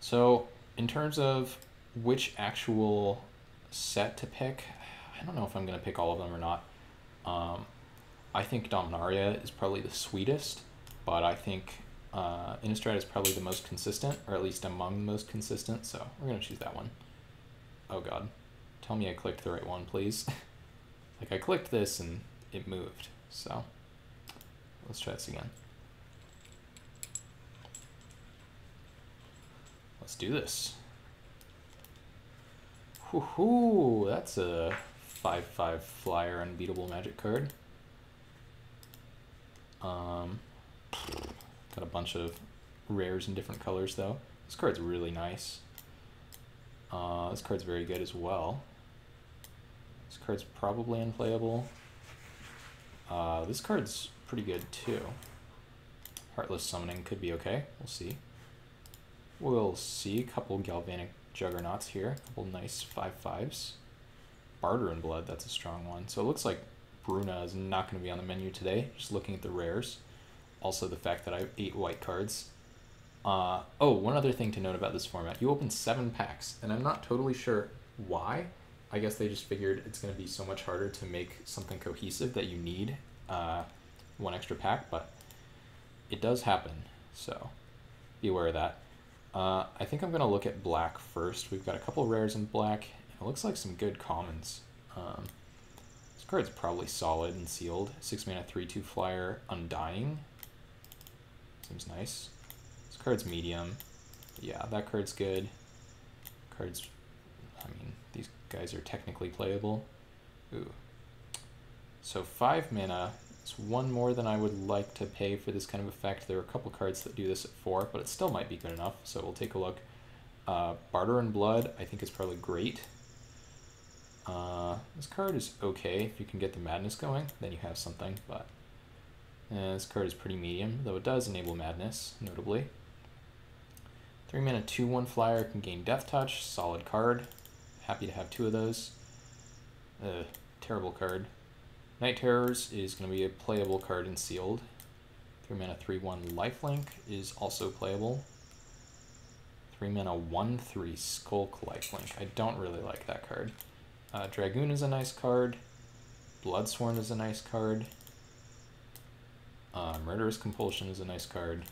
So, in terms of which actual set to pick, I don't know if I'm going to pick all of them or not. Um, I think Dominaria is probably the sweetest, but I think Innistrad is probably the most consistent, or at least among the most consistent, so we're going to choose that one. Oh god. Tell me I clicked the right one, please. Like, I clicked this and it moved, so let's try this again. Let's do this. Woohoo! That's a 5/5 flyer unbeatable magic card. Got a bunch of rares in different colors though. This card's really nice. This card's very good as well. This card's probably unplayable. This card's pretty good too. Heartless Summoning could be okay. We'll see. We'll see. A couple Galvanic Juggernauts here. A couple nice 5/5s. Barter in Blood, that's a strong one. So it looks like Bruna is not going to be on the menu today. Just looking at the rares. Also the fact that I have 8 white cards. Oh, one other thing to note about this format. You open 7 packs, and I'm not totally sure why. I guess they just figured it's going to be so much harder to make something cohesive that you need one extra pack, but it does happen, so be aware of that. I think I'm going to look at black first. We've got a couple rares in black, and it looks like some good commons. This card's probably solid and sealed. 6 mana, 3/2 flyer, Undying. Seems nice. This card's medium. Yeah, that card's good. Cards, I mean, these guys are technically playable. Ooh. So 5 mana. It's 1 more than I would like to pay for this kind of effect. There are a couple cards that do this at 4, but it still might be good enough, so we'll take a look. Barter in Blood, I think is probably great. This card is okay. If you can get the Madness going, then you have something, but this card is pretty medium, though it does enable Madness, notably. 3 mana, 2/1 flyer, can gain Death Touch, solid card. Happy to have 2 of those. Terrible card. Night Terrors is going to be a playable card in Sealed. 3 mana, 3/1 Lifelink is also playable. 3 mana, 1/3 Skulk Lifelink. I don't really like that card. Dragoon is a nice card. Bloodsworn is a nice card. Murderous Compulsion is a nice card.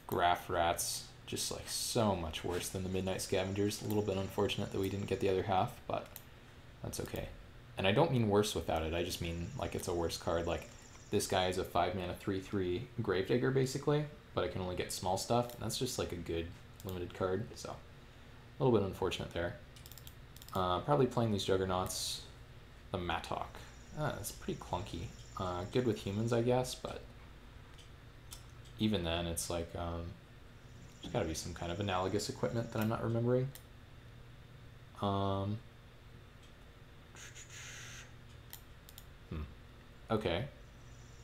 Graph Rats, just like so much worse than the Midnight Scavengers. A little bit unfortunate that we didn't get the other half, but that's okay. And I don't mean worse without it, I just mean like it's a worse card. Like this guy is a 5 mana 3/3 Gravedigger basically, but I can only get small stuff, and that's just like a good limited card, so a little bit unfortunate there. Probably playing these Juggernauts. The Mattock. It's pretty clunky. Good with humans, I guess, but even then, it's like, there's gotta be some kind of analogous equipment that I'm not remembering. Okay,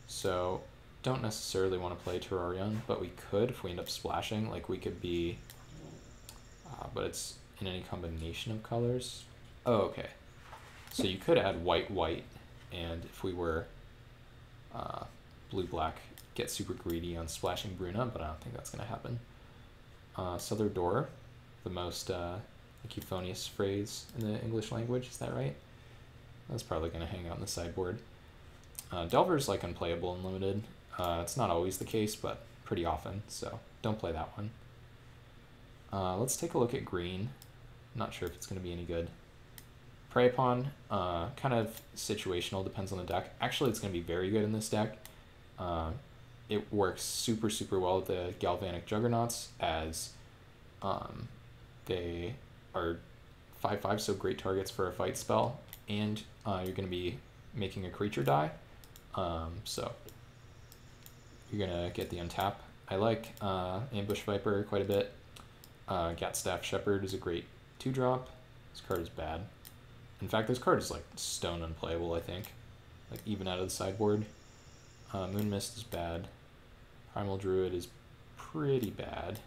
so don't necessarily want to play Terrarion, but we could if we end up splashing. Like, we could be, but it's in any combination of colors. Oh, okay. So you could add white, white, and if we were blue, black, get super greedy on splashing Bruna, but I don't think that's going to happen. Southern Door, the most like euphonious phrase in the English language, is that right? That's probably going to hang out on the sideboard. Delver's like unplayable and limited. It's not always the case, but pretty often, so don't play that one. Let's take a look at green. Not sure if it's going to be any good. Prey Upon, kind of situational, depends on the deck. Actually, it's going to be very good in this deck. It works super, super well with the Galvanic Juggernauts, as they are 5/5, so great targets for a fight spell, and you're going to be making a creature die, so you're going to get the untap. I like Ambush Viper quite a bit. Gatstaff Shepherd is a great 2-drop. This card is bad. In fact, this card is like stone unplayable, I think. Like even out of the sideboard. Moon Mist is bad. Primal Druid is pretty bad.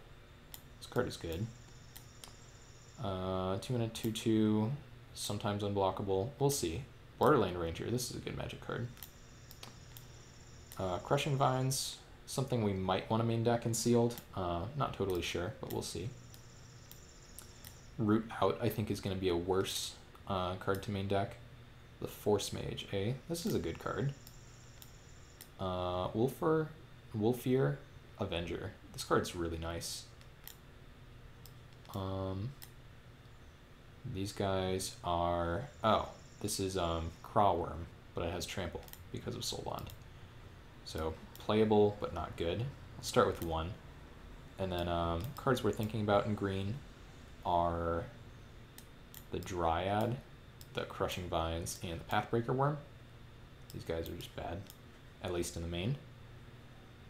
This card is good. 2 mana 2/2, sometimes unblockable. We'll see. Borderland Ranger, this is a good magic card. Crushing Vines, Something we might want to main deck in sealed. Not totally sure, but we'll see. Root Out, I think, is going to be a worse card to main deck. The Force Mage, eh? This is a good card. Wolfear Avenger. This card's really nice. These guys are... Oh, this is Crawworm, but it has Trample because of Soul Bond. So, playable, but not good. I'll start with one. And then cards we're thinking about in green are the Dryad, the Crushing Vines, and the Pathbreaker Worm. These guys are just bad, at least in the main.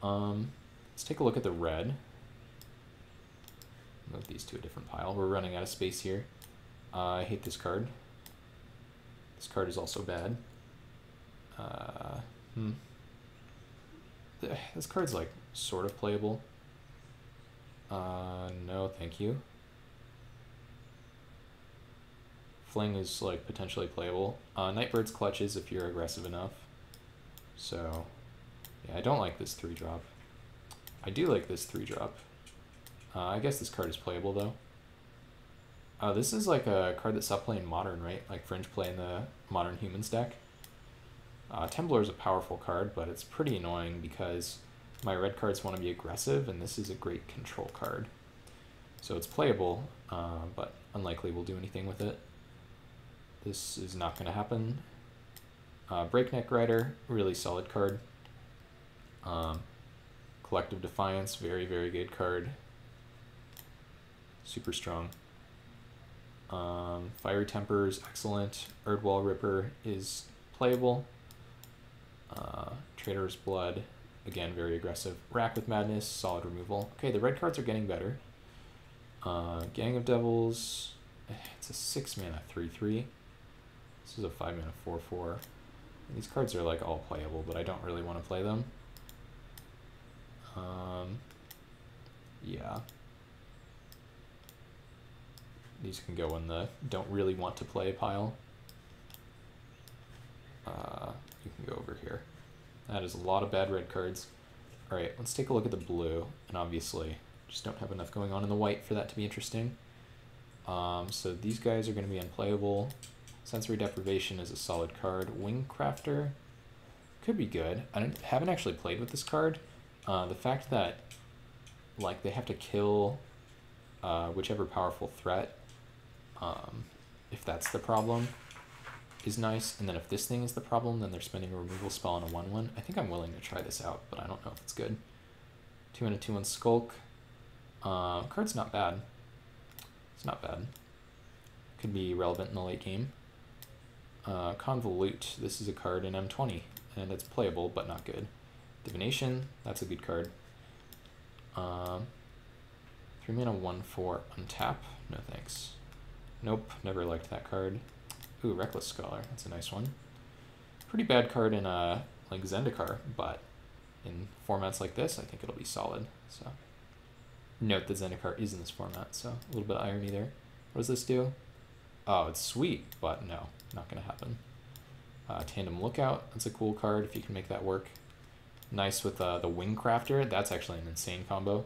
Let's take a look at the red. Move these to a different pile. We're running out of space here. I hate this card. This card is also bad. This card's like sort of playable. No, thank you. Fling is like potentially playable. Nightbird's clutches if you're aggressive enough. So, yeah, I don't like this 3-drop. I do like this 3-drop. I guess this card is playable though. This is like a card that stopped playing Modern, right? Like Fringe play in the Modern Humans deck. Temblor is a powerful card, but it's pretty annoying because my red cards want to be aggressive, and this is a great control card. So it's playable, but unlikely we'll do anything with it. This is not going to happen. Breakneck Rider, really solid card. Collective Defiance, very, very good card. Super strong. Fiery Tempers, excellent. Erdwall Ripper is playable. Traitor's Blood, again, very aggressive. Rack with Madness, solid removal. Okay, the red cards are getting better. Gang of Devils, it's a 6-mana 3/3. This is a 5-mana 4/4. These cards are like all playable, but I don't really want to play them. Yeah. These can go in the don't really want to play pile. You can go over here. That is a lot of bad red cards. Alright, let's take a look at the blue. And obviously, just don't have enough going on in the white for that to be interesting. So these guys are going to be unplayable. Sensory Deprivation is a solid card. Wingcrafter could be good. I haven't actually played with this card. The fact that like they have to kill whichever powerful threat, if that's the problem, is nice. And then if this thing is the problem, then they're spending a removal spell on a 1/1. I think I'm willing to try this out, but I don't know if it's good. 2 and a 2/1 Skulk. Card's not bad. It's not bad. Could be relevant in the late game. Convolute. This is a card in M20, and it's playable, but not good. Divination. That's a good card. 3 mana 1/4 untap. No thanks. Nope, never liked that card. Ooh, Reckless Scholar. That's a nice one. Pretty bad card in like Zendikar, but in formats like this, I think it'll be solid. So note that Zendikar is in this format, so a little bit of irony there. What does this do? Oh, it's sweet, but no, not going to happen. Tandem Lookout. That's a cool card if you can make that work. Nice with the Wingcrafter. That's actually an insane combo.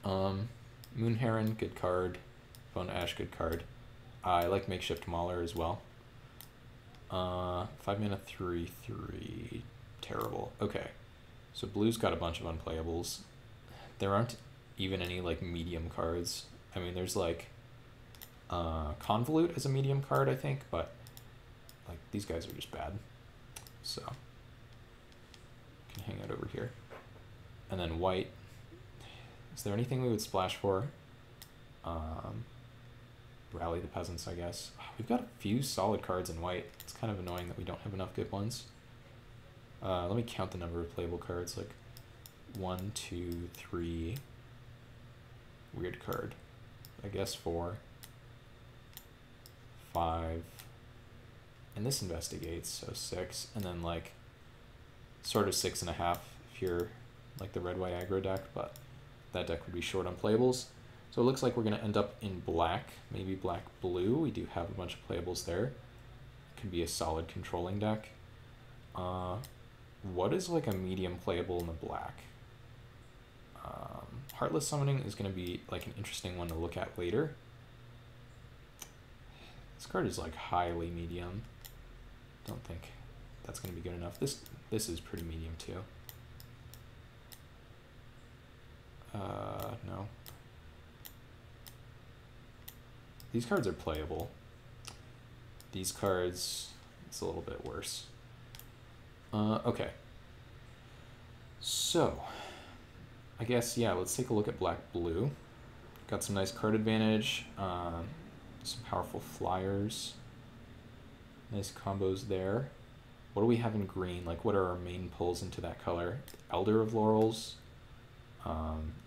Moon Heron, good card. Bone Ash, good card. I like Makeshift Mauler as well. 5 mana 3/3. Terrible. Okay. So blue's got a bunch of unplayables. There aren't even any like medium cards. I mean, there's like Convolute as a medium card, I think, but like these guys are just bad. So can hang out over here. And then white. Is there anything we would splash for? Rally the Peasants, I guess. We've got a few solid cards in white. It's kind of annoying that we don't have enough good ones. Let me count the number of playable cards. Like 1, 2, 3. Weird card. I guess 4, 5. And this investigates, so 6. And then like sort of 6.5 if you're like the red-white aggro deck, but that deck would be short on playables. So it looks like we're going to end up in black, maybe black-blue. We do have a bunch of playables there. It could be a solid controlling deck. what is like a medium playable in the black? Heartless Summoning is going to be like an interesting one to look at later. This card is like highly medium. Don't think that's going to be good enough. This is pretty medium too. No. These cards are playable. These cards, it's a little bit worse. Okay. So, I guess, yeah, let's take a look at black-blue. Got some nice card advantage, some powerful flyers. Nice combos there. What do we have in green? Like, what are our main pulls into that color? Elder of Laurels,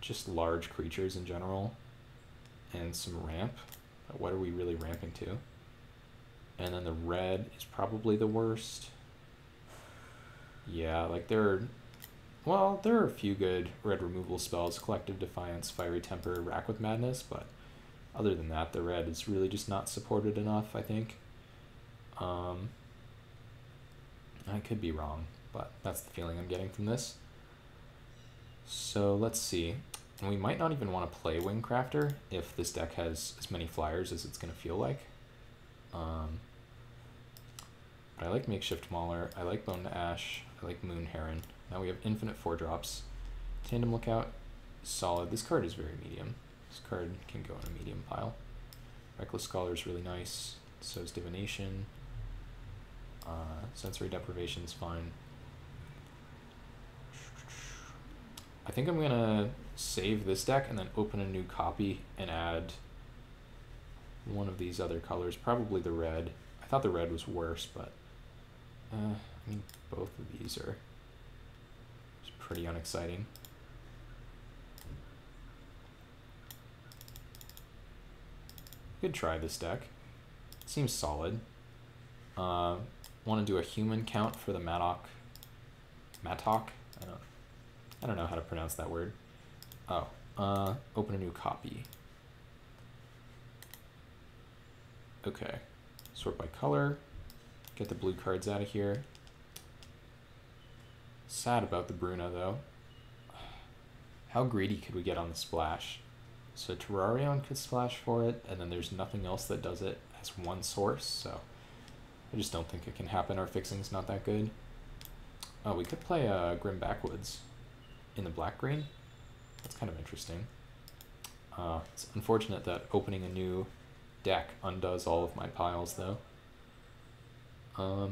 just large creatures in general, and some ramp. What are we really ramping to? And then the red is probably the worst. Yeah, like there are a few good red removal spells, Collective Defiance, Fiery Temper, Rack with Madness, but other than that, the red is really just not supported enough, I think. I could be wrong, but that's the feeling I'm getting from this. So let's see. And we might not even want to play Wingcrafter if this deck has as many flyers as it's going to feel like. But I like Makeshift Mauler, I like Bone to Ash, I like Moon Heron. Now we have infinite 4-drops. Tandem Lookout, solid. This card is very medium. This card can go in a medium pile. Reckless Scholar is really nice. So is Divination. Sensory Deprivation is fine. I think I'm going to save this deck and then open a new copy and add one of these other colors, probably the red. I thought the red was worse, but I mean, both of these are just pretty unexciting. Could try this deck. Seems solid. Want to do a human count for the Matok? I don't know how to pronounce that word. Oh, open a new copy. Okay, sort by color. Get the blue cards out of here. Sad about the Bruna though. How greedy could we get on the splash? So Terrarion could splash for it, and then there's nothing else that does it as one source, so I just don't think it can happen. Our fixing's not that good. Oh, we could play Grim Backwoods in the black-green. That's kind of interesting. It's unfortunate that opening a new deck undoes all of my piles, though. All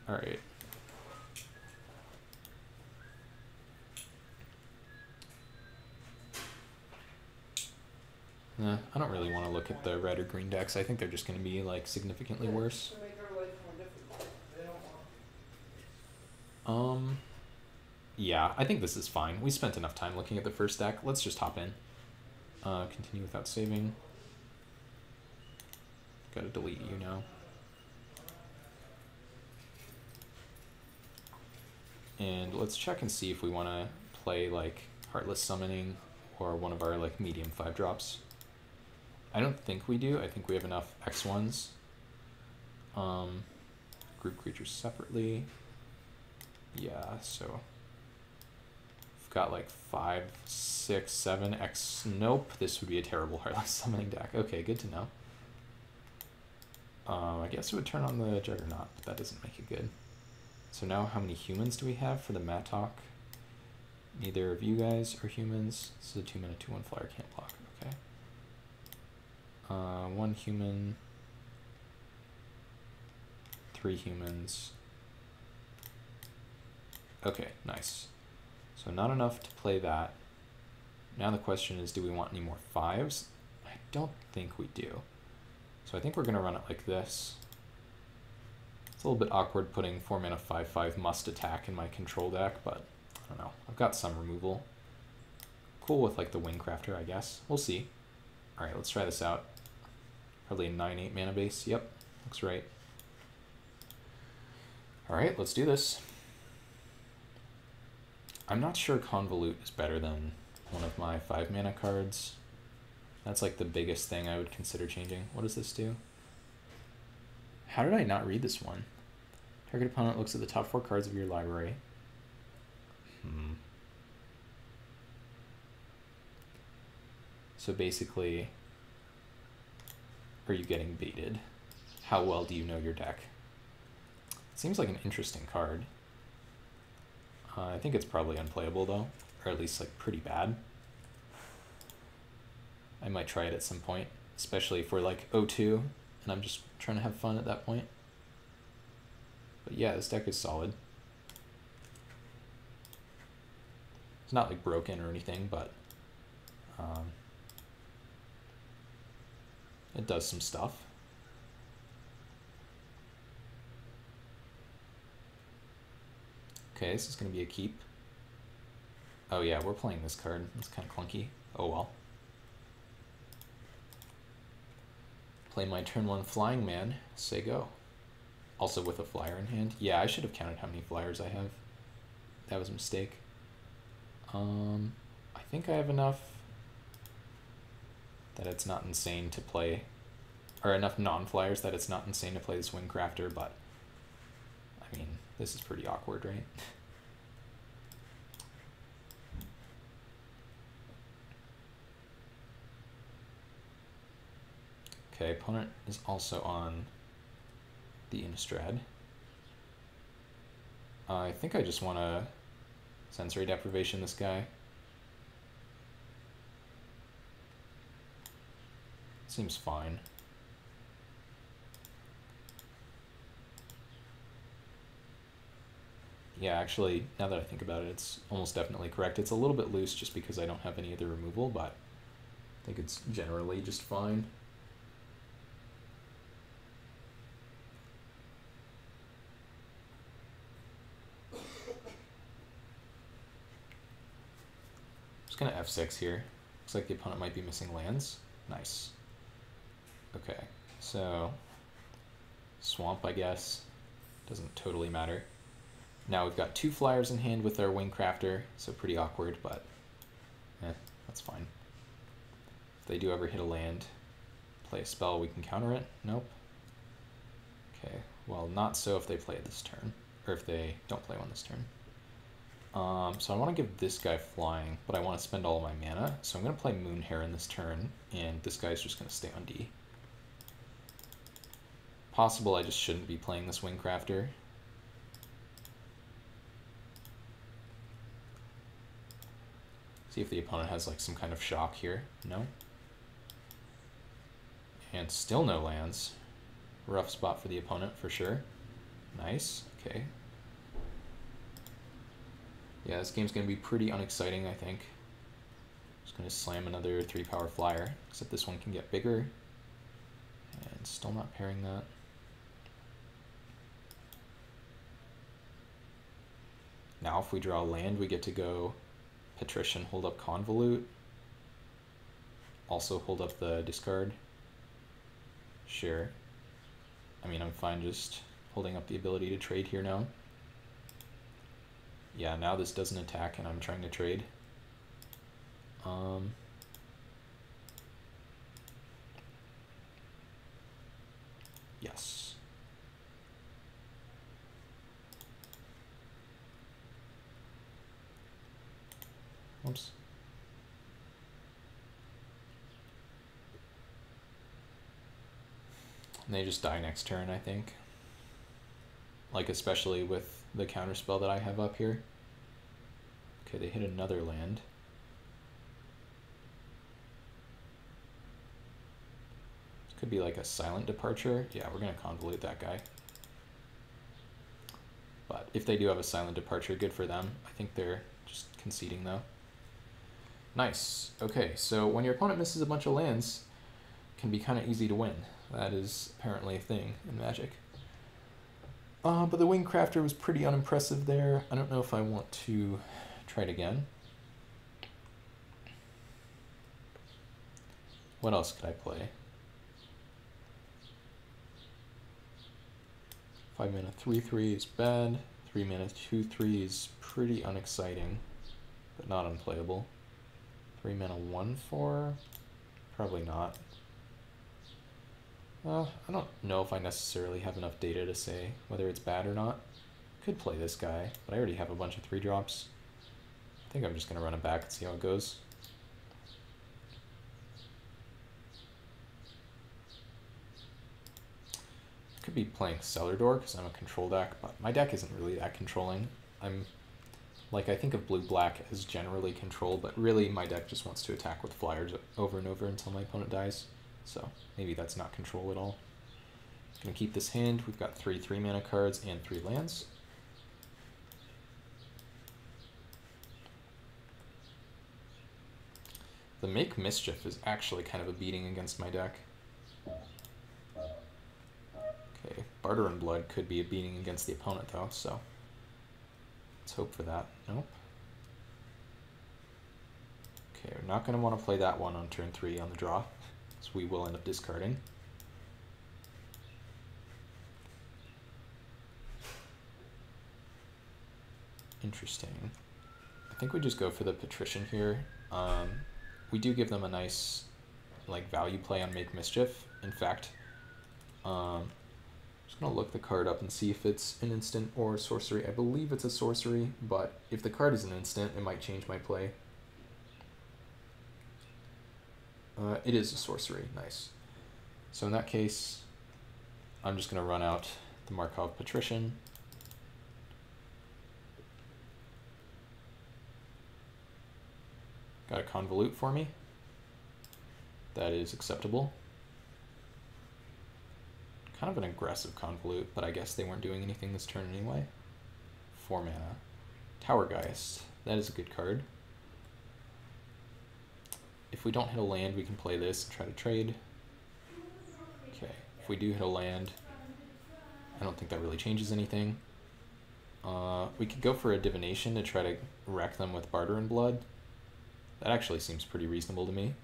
right. I don't really want to look at the red or green decks. I think they're just going to be like significantly worse. Yeah, I think this is fine. We spent enough time looking at the first deck. Let's just hop in. Continue without saving. Gotta delete you now. And let's check and see if we want to play like Heartless Summoning or one of our like medium 5-drops. I don't think we do. I think we have enough X1s. Group creatures separately. Yeah, so we've got like 5, 6, 7 X. Nope, this would be a terrible Heartless Summoning deck. Okay, good to know. I guess it would turn on the Juggernaut, but that doesn't make it good. So now how many humans do we have for the Matok? Neither of you guys are humans. This is a 2-mana 2/1 flyer, can't block. Okay. 1 human. 3 humans. Okay, nice. So not enough to play that. Now the question is, do we want any more 5s? I don't think we do. So I think we're going to run it like this. It's a little bit awkward putting 4-mana 5/5 must attack in my control deck, but I don't know. I've got some removal. Cool with like the Wingcrafter, I guess. We'll see. Alright, let's try this out. Probably a 9/8 mana base. Yep, looks right. Alright, let's do this. I'm not sure Convolute is better than one of my 5 mana cards. That's like the biggest thing I would consider changing. What does this do? How did I not read this one? Target opponent looks at the top 4 cards of your library. So basically, are you getting baited? How well do you know your deck? It seems like an interesting card. I think it's probably unplayable though, or at least like pretty bad. I might try it at some point, especially if we're like 0-2 and I'm just trying to have fun at that point. But yeah, this deck is solid. It's not like broken or anything, but it does some stuff. Okay, this is going to be a keep. Oh yeah, we're playing this card. It's kind of clunky. Oh well. Play my turn 1 flying man. Say go. Also with a flyer in hand. Yeah, I should have counted how many flyers I have. That was a mistake. I think I have enough that it's not insane to play, or enough non-flyers that it's not insane to play this Wingcrafter, but I mean, this is pretty awkward, right? Okay, opponent is also on the Innistrad. I think I just want to sensory deprivation this guy. Seems fine. Yeah, actually, now that I think about it, it's almost definitely correct. It's a little bit loose just because I don't have any other removal, but I think it's generally just fine. Just gonna F6 here. Looks like the opponent might be missing lands. Nice. Okay, so swamp, I guess. Doesn't totally matter. Now we've got 2 flyers in hand with our Wingcrafter, so pretty awkward, but that's fine. If they do ever hit a land, play a spell, we can counter it. Nope. Okay, well, not so if they play it this turn, or if they don't play one this turn. So I want to give this guy flying, but I want to spend all of my mana, so I'm going to play Moon Heron this turn, and this guy's just going to stay on D. Possible I just shouldn't be playing this Wingcrafter. See if the opponent has like some kind of shock here. No. And still no lands. Rough spot for the opponent for sure. Nice. Okay. Yeah, this game's going to be pretty unexciting, I think. Just going to slam another 3-power flyer, except this one can get bigger. And still not pairing that. Now if we draw land, we get to go Patrician, hold up Convolute. Also hold up the discard. Sure. I mean, I'm fine just holding up the ability to trade here now. Yeah, now this doesn't attack and I'm trying to trade. Yes. Oops. And they just die next turn, I think. Like, especially with the counterspell that I have up here. Okay, they hit another land. This could be like a silent departure. Yeah, we're going to convolute that guy. But if they do have a silent departure, good for them. I think they're just conceding, though. Nice. Okay, so when your opponent misses a bunch of lands, it can be kind of easy to win. That is apparently a thing in Magic. But the Wingcrafter was pretty unimpressive there. I don't know if I want to try it again. What else could I play? 5 mana 3/3 is bad. 3 mana 2/3 is pretty unexciting, but not unplayable. 3 mana 1/4? Probably not. I don't know if I necessarily have enough data to say whether it's bad or not. Could play this guy, but I already have a bunch of 3-drops. I think I'm just going to run it back and see how it goes. Could be playing Cellar Door because I'm a control deck, but my deck isn't really that controlling. I think of blue-black as generally control, but really my deck just wants to attack with flyers over and over until my opponent dies. So maybe that's not control at all. Gonna keep this hand. We've got 3 3-mana cards and 3 lands. The Make Mischief is actually kind of a beating against my deck. Okay, Barter and Blood could be a beating against the opponent though, so let's hope for that. Nope. Okay, we're not going to want to play that one on turn 3 on the draw, so we will end up discarding. Interesting. I think we just go for the Patrician here. We do give them a nice value play on Make Mischief. In fact, I'm just going to look the card up and see if it's an instant or a sorcery. I believe it's a sorcery, but if the card is an instant, it might change my play. It is a sorcery. Nice. So in that case, I'm just going to run out the Markov Patrician. Got a Convolute for me. That is acceptable. Kind of an aggressive Convolute, but I guess they weren't doing anything this turn anyway. 4 mana. Towergeist. That is a good card. If we don't hit a land, we can play this and try to trade. Okay, if we do hit a land, I don't think that really changes anything. We could go for a Divination to try to wreck them with Barter and Blood. That actually seems pretty reasonable to me.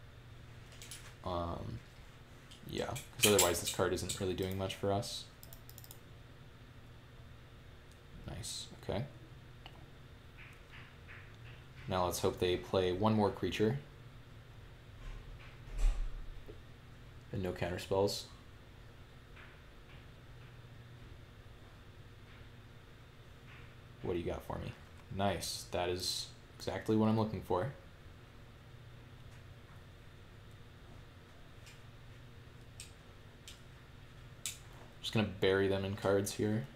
Yeah, because otherwise this card isn't really doing much for us. Nice, okay. Now let's hope they play one more creature. And no counterspells. What do you got for me? Nice, that is exactly what I'm looking for. Just gonna bury them in cards here.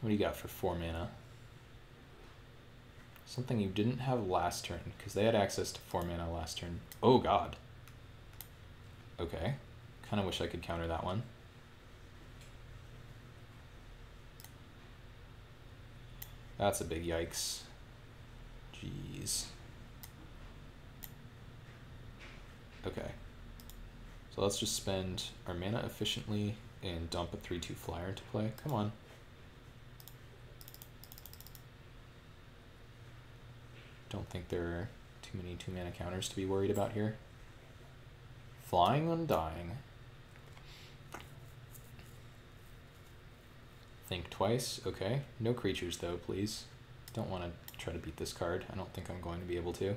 What do you got for 4 mana? Something you didn't have last turn, because they had access to 4 mana last turn. Oh god. Okay. Kind of wish I could counter that one. That's a big yikes. Jeez. Okay. So let's just spend our mana efficiently and dump a 3/2 flyer into play. Come on. Don't think there are too many 2-mana counters to be worried about here. Flying Undying. Think twice. Okay. No creatures though, please. Don't want to try to beat this card. I don't think I'm going to be able to.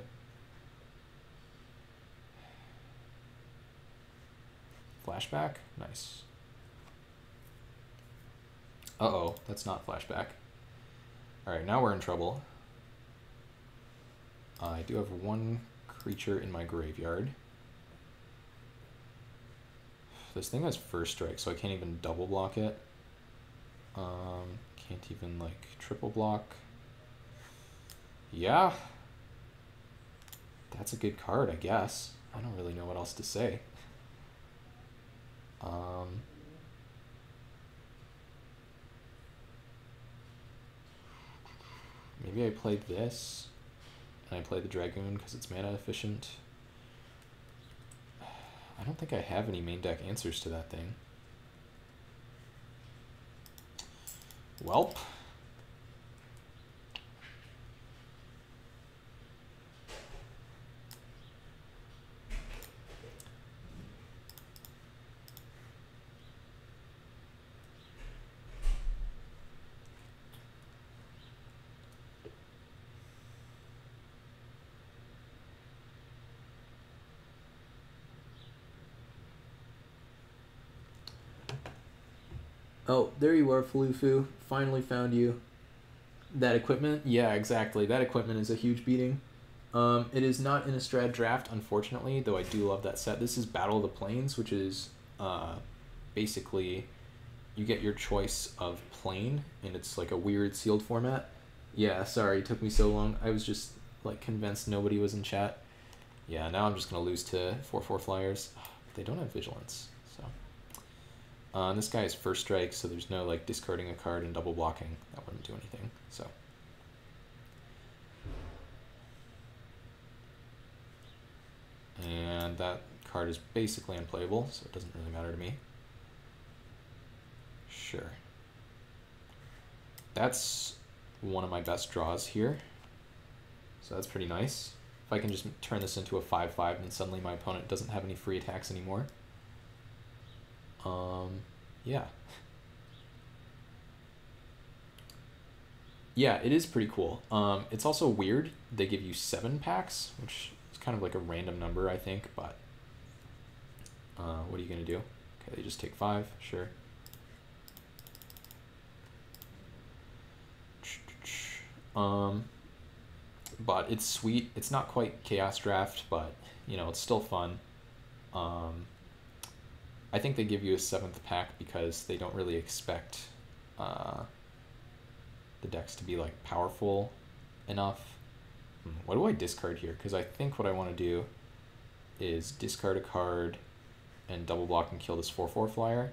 Flashback? Nice. Uh-oh, that's not flashback. Alright, now we're in trouble. I do have 1 creature in my graveyard. This thing has first strike, so I can't even double block it. Can't even triple block. Yeah. That's a good card, I guess. I don't really know what else to say. Maybe I played this. And I play the Dragoon because it's mana efficient. I don't think I have any main deck answers to that thing. Welp. Oh, there you are, Falufu. Finally found you. That equipment? Yeah, exactly. That equipment is a huge beating. It is not in a Strad draft, unfortunately, though I do love that set. This is Battle of the Plains, which is basically you get your choice of plane, and it's like a weird sealed format. Yeah, sorry, it took me so long. I was just like convinced nobody was in chat. Yeah, now I'm just going to lose to 4/4 flyers. They don't have vigilance, so. And this guy is first strike, so there's no like discarding a card and double blocking. That wouldn't do anything, so. And that card is basically unplayable, so it doesn't really matter to me. Sure. That's one of my best draws here. So that's pretty nice. If I can just turn this into a 5/5, then suddenly my opponent doesn't have any free attacks anymore. Yeah. Yeah, it is pretty cool. It's also weird. They give you 7 packs, which is kind of like a random number, I think, but what are you going to do? Okay, they just take 5, sure. But it's sweet. It's not quite Chaos Draft, but, you know, it's still fun. I think they give you a 7th pack because they don't really expect the decks to be, like, powerful enough. What do I discard here? Because I think what I want to do is discard a card and double block and kill this 4/4 flyer.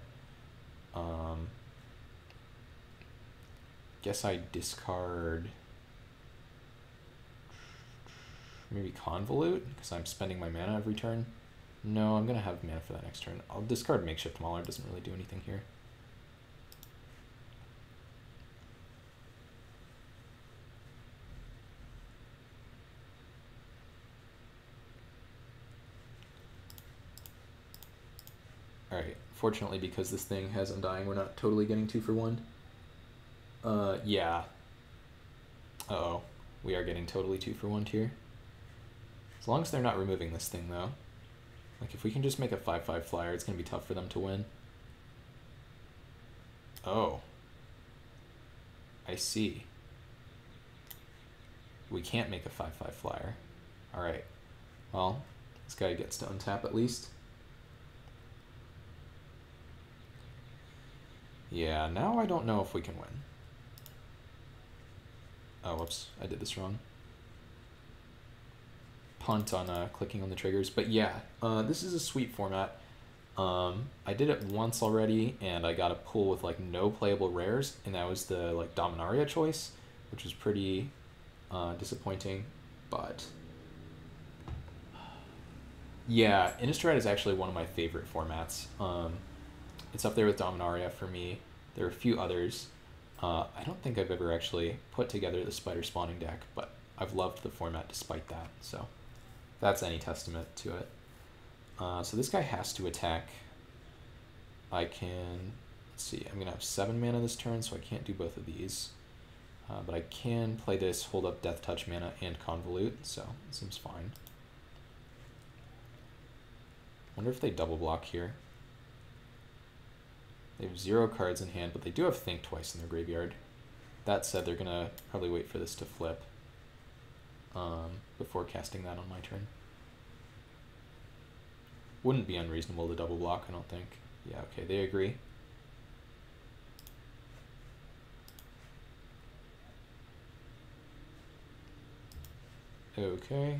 Guess I discard maybe Convolute because I'm spending my mana every turn. No, I'm going to have mana for that next turn. I'll discard Makeshift Mauler. It doesn't really do anything here. Alright, fortunately because this thing has Undying, we're not totally getting 2 for 1. Yeah. Uh-oh. We are getting totally 2 for 1 here. As long as they're not removing this thing, though. Like, if we can just make a 5/5 flyer, it's going to be tough for them to win. Oh. I see. We can't make a 5/5 flyer. Alright. Well, this guy gets to untap at least. Yeah, now I don't know if we can win. Oh, whoops. I did this wrong. Punt on clicking on the triggers. But yeah, this is a sweet format. I did it once already, and I got a pull with like no playable rares, and that was the like Dominaria choice, which was pretty disappointing. But yeah, Innistrad is actually one of my favorite formats. It's up there with Dominaria for me. There are a few others. I don't think I've ever actually put together the Spider Spawning deck, but I've loved the format despite that, so that's any testament to it. So this guy has to attack. I can, let's see, I'm going to have 7 mana this turn, so I can't do both of these. But I can play this, hold up Death Touch mana and Convolute, so it seems fine. Wonder if they double block here. They have 0 cards in hand, but they do have Think twice in their graveyard. That said, they're going to probably wait for this to flip before casting that on my turn. Wouldn't be unreasonable to double block, I don't think. Yeah, okay, they agree. Okay.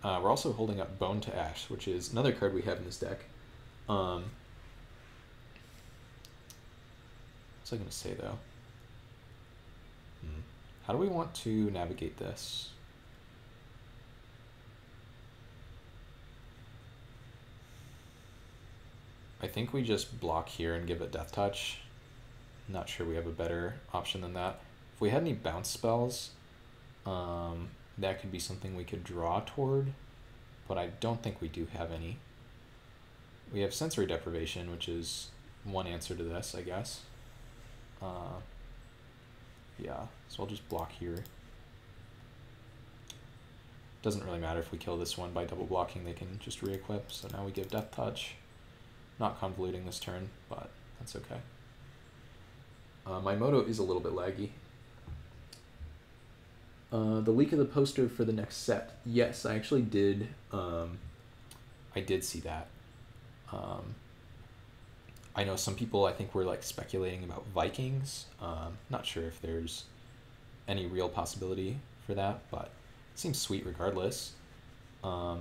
We're also holding up Bone to Ash, which is another card we have in this deck. What's I going to say, though? How do we want to navigate this? I think we just block here and give it Death Touch. Not sure we have a better option than that. If we had any bounce spells, that could be something we could draw toward, but I don't think we do have any. We have Sensory Deprivation, which is one answer to this, I guess. Yeah, so I'll just block here. Doesn't really matter if we kill this one by double blocking, they can just re-equip. So now we give Death Touch. Not convoluting this turn, but that's okay. My moto is a little bit laggy. The leak of the poster for the next set. Yes, I actually did. I did see that. I know some people, I think, were like speculating about Vikings. Not sure if there's any real possibility for that, but it seems sweet regardless. But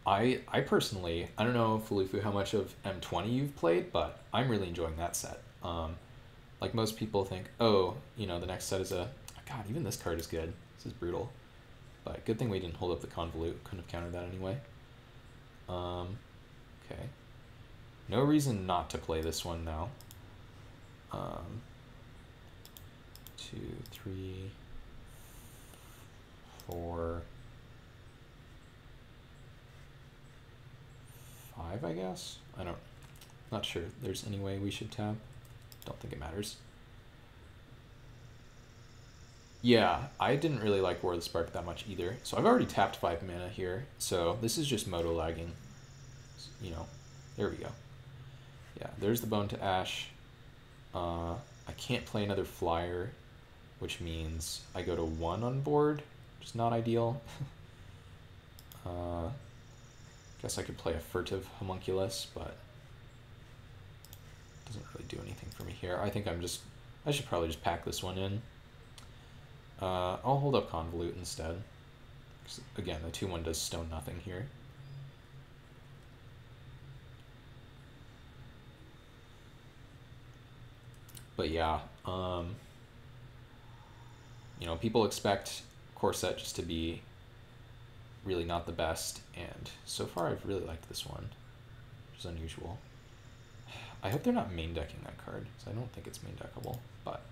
I personally, I don't know, Falufu, how much of M20 you've played, but I'm really enjoying that set. Like most people think, oh, you know, the next set is a... God, even this card is good. This is brutal. But good thing we didn't hold up the Convolute. Couldn't have countered that anyway. Okay. No reason not to play this one now. 2, 3, 4, 5, I guess? Not sure if there's any way we should tap. Don't think it matters. Yeah, I didn't really like War of the Spark that much either. So I've already tapped 5 mana here. So this is just moto lagging. You know, there we go. Yeah, there's the Bone to Ash. I can't play another flyer, which means I go to 1 on board, which is not ideal. Guess I could play a Furtive Homunculus, but doesn't really do anything for me here. I think I should probably just pack this one in. I'll hold up Convolute instead. Again, the 2/1 does stone nothing here. But yeah, you know, people expect core set just to be really not the best, and so far I've really liked this one, which is unusual. I hope they're not main decking that card, because I don't think it's main deckable, but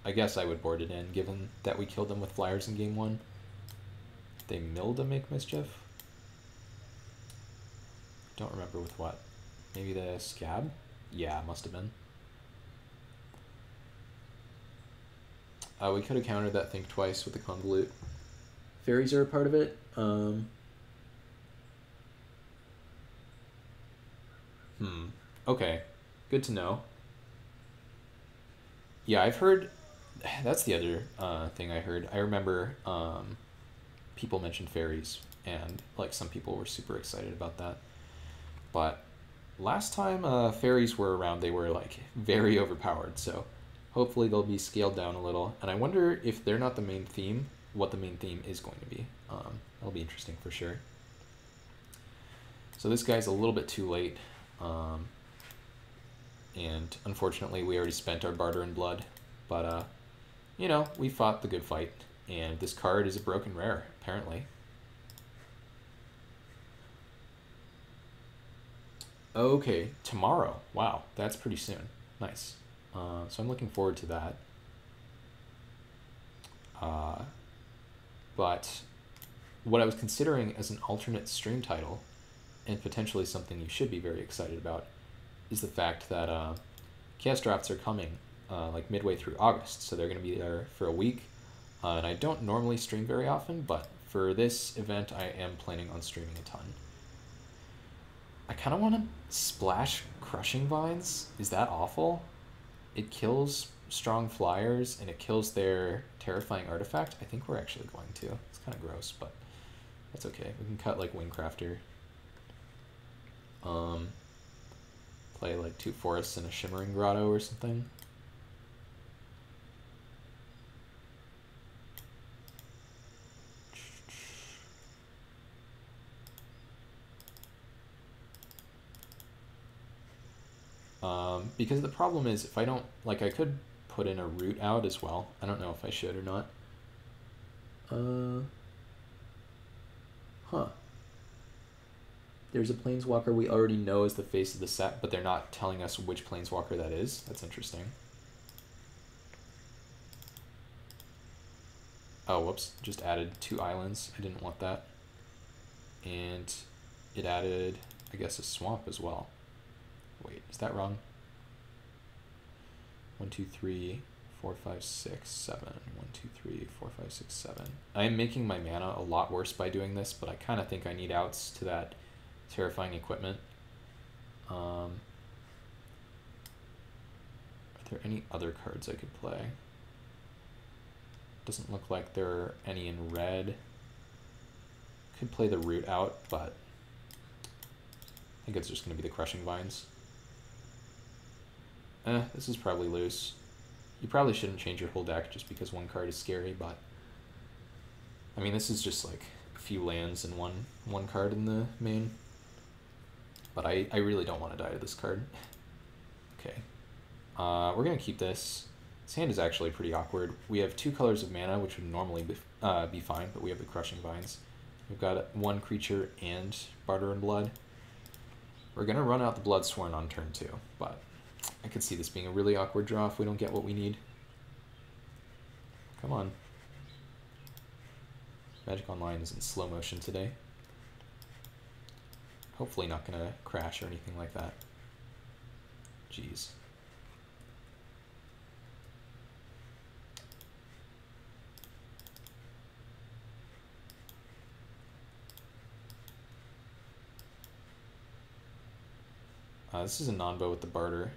I guess I would board it in, given that we killed them with flyers in game 1. They mill to make mischief? Don't remember with what. Maybe the Scab? Yeah, must have been. We could have countered that Think Twice with the Convolute. Fairies are a part of it. Okay. Good to know. Yeah, I've heard... That's the other thing I heard. I remember people mentioned fairies, and like some people were super excited about that. But last time fairies were around, they were like very overpowered, so hopefully they'll be scaled down a little. And I wonder if they're not the main theme, what the main theme is going to be. That'll be interesting for sure. So this guy's a little bit too late. And unfortunately we already spent our barter in blood. But, you know, we fought the good fight. And this card is a broken rare, apparently. Okay, tomorrow. Wow, that's pretty soon. Nice. So I'm looking forward to that. But what I was considering as an alternate stream title, and potentially something you should be very excited about, is the fact that Chaos Drafts are coming like midway through August. So they're going to be there for a week. And I don't normally stream very often, but for this event I am planning on streaming a ton. I kind of want to splash Crushing Vines. Is that awful? It kills strong flyers, and it kills their terrifying artifact. I think we're actually going to. It's kind of gross, but that's okay. We can cut like Wingcrafter. Play like 2 forests and a Shimmering Grotto or something. Because the problem is, if I don't, like, I could put in a root out as well. I don't know if I should or not. Huh. There's a Planeswalker we already know is the face of the set, but they're not telling us which Planeswalker that is. That's interesting. Oh, whoops. Just added 2 islands. I didn't want that. And it added, I guess, a swamp as well. Wait, is that wrong? 1, 2, 3, 4, 5, 6, 7. 1, 2, 3, 4, 5, 6, 7. I am making my mana a lot worse by doing this, but I kind of think I need outs to that terrifying equipment. Are there any other cards I could play? Doesn't look like there are any in red. Could play the root out, but I think it's just going to be the Crushing Vines. This is probably loose. You probably shouldn't change your whole deck just because one card is scary, but I mean, this is just like a few lands and one card in the main. But I really don't want to die to this card. Okay. We're going to keep this. This hand is actually pretty awkward. We have 2 colors of mana, which would normally be fine, but we have the Crushing Vines. We've got 1 creature and Barter and Blood. We're going to run out the Bloodsworn on turn 2, but I could see this being a really awkward draw if we don't get what we need. Come on. Magic Online is in slow motion today. Hopefully not going to crash or anything like that. Jeez. This is a non-bow with the barter.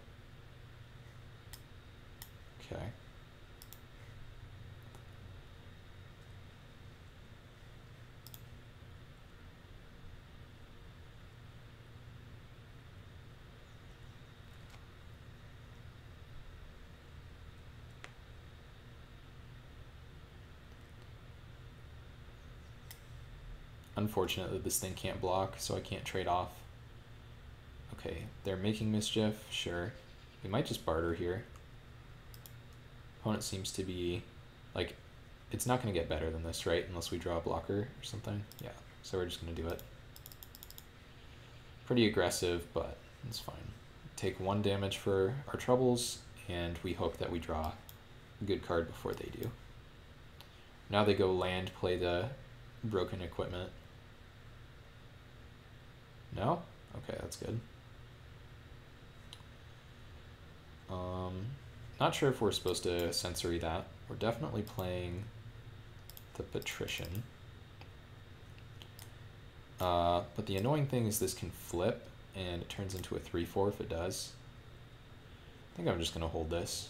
Okay. Unfortunately, this thing can't block, so I can't trade off. Okay, they're making mischief, sure. We might just barter here. Opponent seems to be, like, it's not going to get better than this, right? Unless we draw a blocker or something. Yeah, so we're just going to do it. Pretty aggressive, but it's fine. Take 1 damage for our troubles, and we hope that we draw a good card before they do. Now they go land, play the broken equipment. No? Okay, that's good. Not sure if we're supposed to sensory that. We're definitely playing the Patrician. But the annoying thing is this can flip, and it turns into a 3/4 if it does. I think I'm just going to hold this.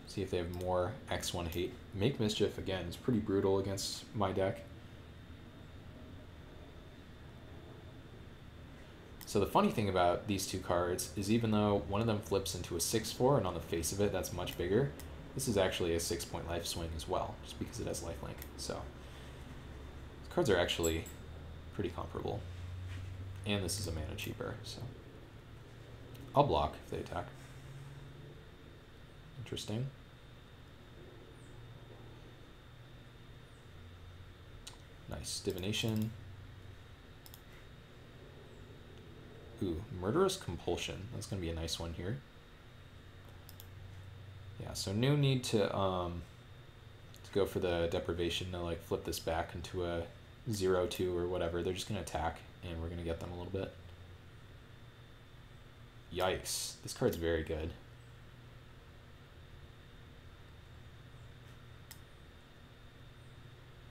See if they have more X1 hate. Make Mischief, again, is pretty brutal against my deck. So the funny thing about these 2 cards is even though one of them flips into a 6/4, and on the face of it that's much bigger, this is actually a 6-point life swing as well, just because it has lifelink. So these cards are actually pretty comparable. And this is a mana cheaper, so I'll block if they attack. Interesting. Nice. Divination. Ooh, Murderous Compulsion. That's going to be a nice one here. Yeah, so no need to go for the Deprivation to like flip this back into a 0/2 or whatever. They're just going to attack, and we're going to get them a little bit. Yikes. This card's very good.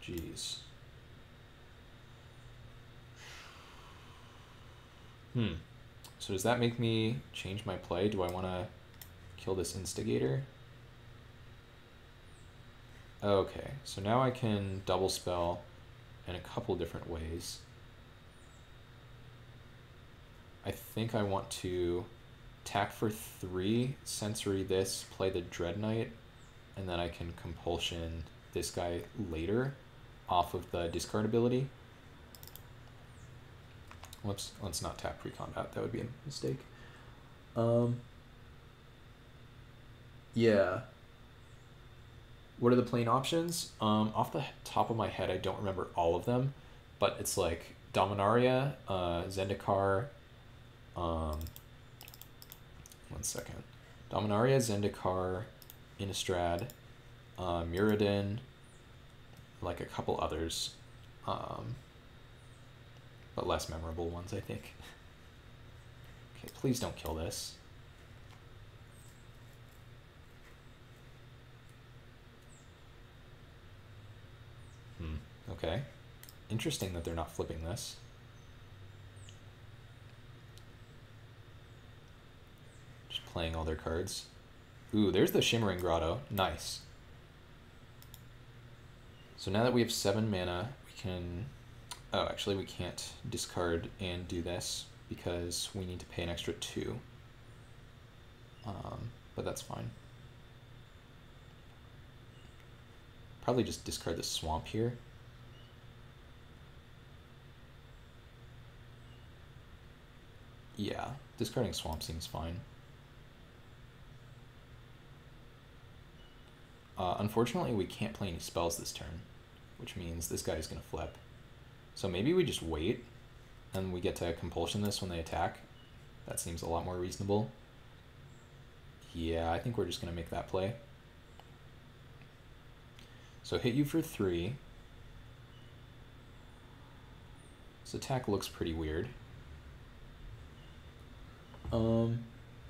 Jeez. So does that make me change my play? Do I want to kill this Instigator? Okay, so now I can double spell in a couple different ways. I think I want to attack for 3, sensory this, play the Dread Knight, and then I can compulsion this guy later off of the discard ability. Whoops, let's not tap pre-combat. That would be a mistake. Yeah. What are the plain options? Off the top of my head, I don't remember all of them, but it's like Dominaria, Zendikar, 1 second. Dominaria, Zendikar, Innistrad, Mirrodin, like a couple others. But less memorable ones, I think. Okay, please don't kill this. Okay. Interesting that they're not flipping this. Just playing all their cards. Ooh, there's the Shimmering Grotto. Nice. So now that we have 7 mana, we can... Oh, actually we can't discard and do this because we need to pay an extra 2. But that's fine. Probably just discard the Swamp here. Yeah, discarding Swamp seems fine. Unfortunately, we can't play any spells this turn, which means this guy's going to flip. So maybe we just wait, and we get to compulsion this when they attack. That seems a lot more reasonable. Yeah, I think we're just going to make that play. So hit you for 3. This attack looks pretty weird.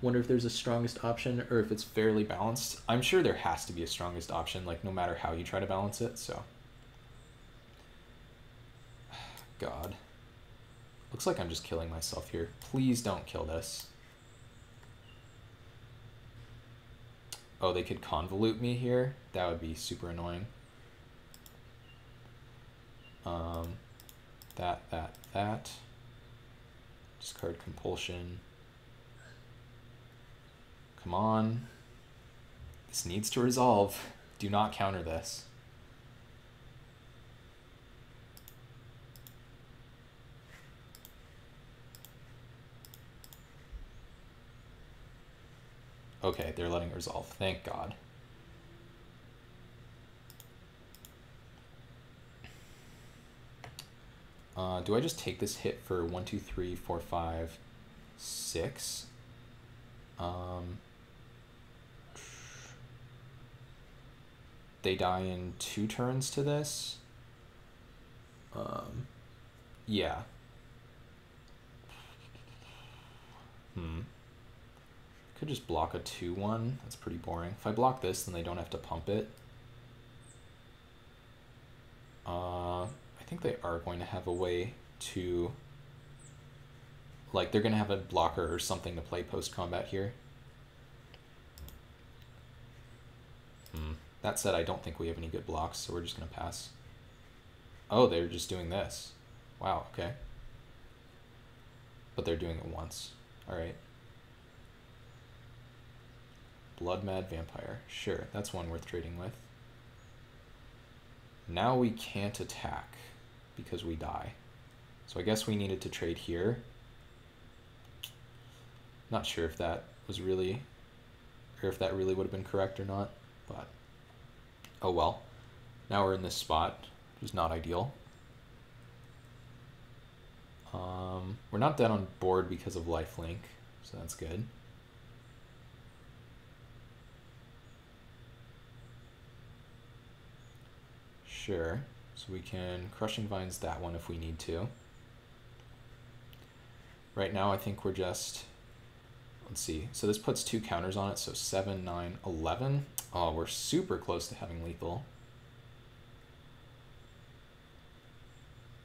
Wonder if there's a strongest option or if it's fairly balanced. I'm sure there has to be a strongest option, like no matter how you try to balance it, so. God. Looks like I'm just killing myself here. Please don't kill this. Oh, they could convolute me here? That would be super annoying. That. Discard compulsion. Come on. This needs to resolve. Do not counter this. Okay, they're letting it resolve. Thank God. Do I just take this hit for 1, 2, 3, 4, 5, 6? They die in 2 turns to this. Yeah. Could just block a 2/1. That's pretty boring. If I block this, then they don't have to pump it. I think they are going to have a way to... Like, they're going to have a blocker or something to play post-combat here. That said, I don't think we have any good blocks, so we're just going to pass. Oh, they're just doing this. Wow, okay. But they're doing it once. Alright. Blood Mad Vampire. Sure, that's one worth trading with. Now we can't attack because we die. So I guess we needed to trade here. Not sure if that was really, or if that really would have been correct or not, but oh well. Now we're in this spot, which is not ideal. We're not dead on board because of lifelink, so that's good. Sure, so we can Crushing Vines that one if we need to. Right now I think we're just, let's see, so this puts 2 counters on it, so 7, 9, 11. Oh, we're super close to having lethal.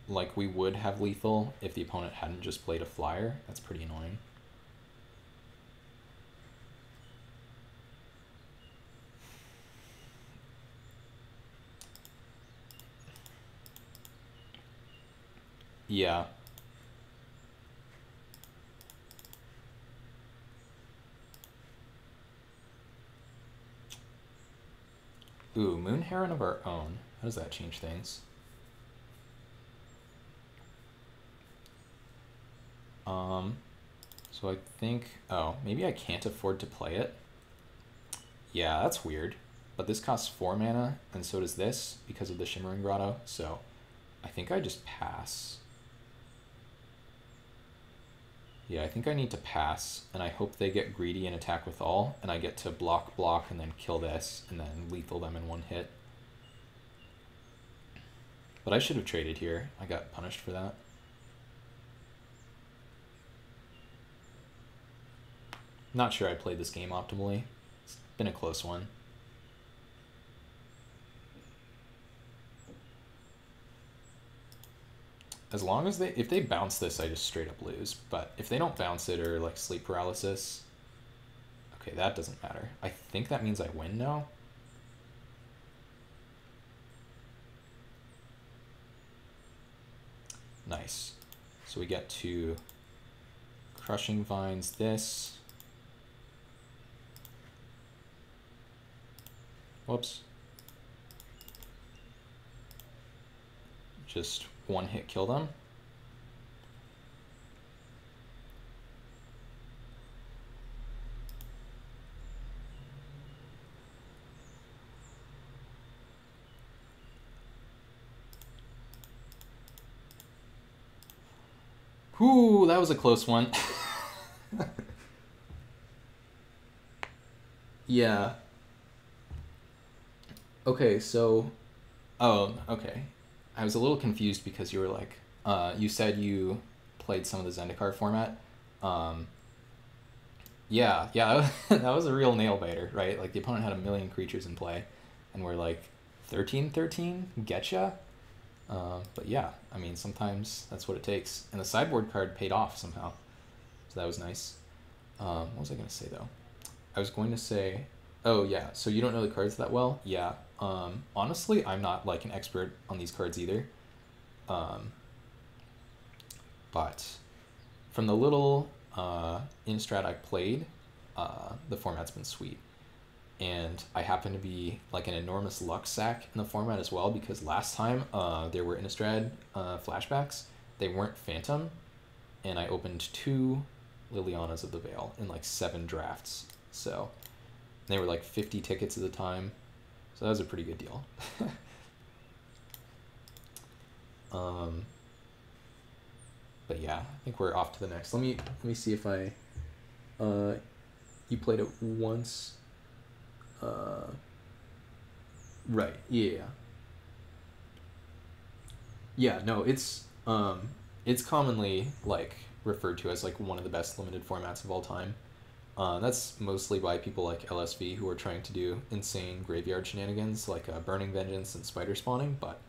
Like, we would have lethal if the opponent hadn't just played a flyer. That's pretty annoying. Yeah. Ooh, Moon Heron of our own. How does that change things? So I think, oh, maybe I can't afford to play it. Yeah, that's weird. But this costs 4 mana, and so does this because of the Shimmering Grotto. So I think I just pass. Yeah, I think I need to pass, and I hope they get greedy and attack with all, and I get to block, and then kill this, and then lethal them in 1 hit. But I should have traded here. I got punished for that. Not sure I played this game optimally. It's been a close one. As long as if they bounce this, I just straight up lose. But if they don't bounce it or like sleep paralysis, okay, that doesn't matter. I think that means I win now. Nice. So we get to Crushing Vines this. Whoops. Just one hit kill them. Ooh, that was a close one. Yeah. Okay, so... Oh, okay. I was a little confused because you were like... you said you played some of the Zendikar format. Yeah, that was a real nail-biter, right? Like, the opponent had 1 million creatures in play, and we're like, 13-13? Getcha? But yeah, I mean, sometimes that's what it takes. And the sideboard card paid off somehow. So that was nice. What was I going to say, though? I was going to say... Oh, yeah, so you don't know the cards that well? Yeah. Honestly, I'm not, like, an expert on these cards either. But from the little Innistrad I played, the format's been sweet. And I happen to be like an enormous luck sack in the format as well, because last time there were Innistrad flashbacks. They weren't Phantom, and I opened 2 Lilianas of the Veil in like 7 drafts. So they were like 50 tickets at the time. So that was a pretty good deal. But yeah, I think we're off to the next. Let me see if I you played it once. Right. Yeah. Yeah, no, it's commonly like referred to as like one of the best limited formats of all time. That's mostly by people like LSV who are trying to do insane graveyard shenanigans like Burning Vengeance and Spider Spawning, but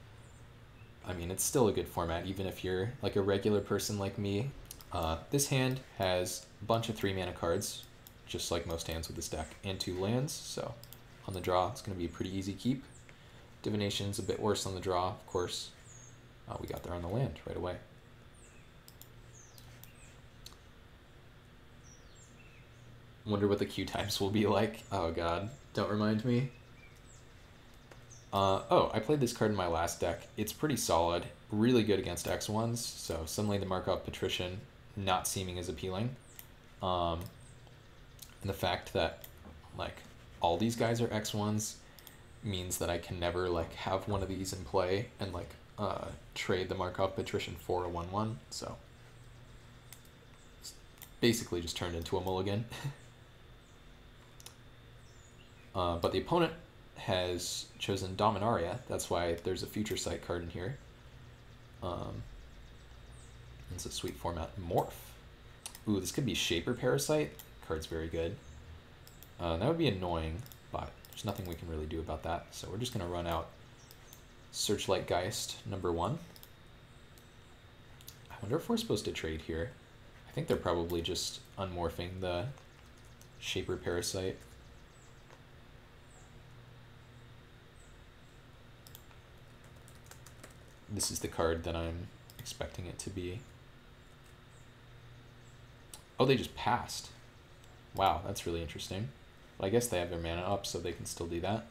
I mean, it's still a good format even if you're like a regular person like me. This hand has a bunch of 3-mana cards, just like most hands with this deck, and 2 lands, so on the draw it's going to be a pretty easy keep. Divination's a bit worse on the draw, of course. We got there on the land right away. Wonder what the queue times will be like. Oh god, don't remind me. Oh, I played this card in my last deck. It's pretty solid, really good against X1s, so suddenly the Markov Patrician not seeming as appealing. And the fact that like all these guys are X1s means that I can never like have one of these in play and like trade the Markov Patrician for a 1/1, so it's basically just turned into a mulligan. But the opponent has chosen Dominaria, that's why there's a Future Sight card in here. It's a sweet format. Morph. Ooh, this could be Shaper Parasite. Card's very good. That would be annoying, but there's nothing we can really do about that. So we're just going to run out Searchlight Geist #1. I wonder if we're supposed to trade here. I think they're probably just unmorphing the Shaper Parasite. This is the card that I'm expecting it to be. Oh, they just passed. Wow, that's really interesting. But I guess they have their mana up, so they can still do that.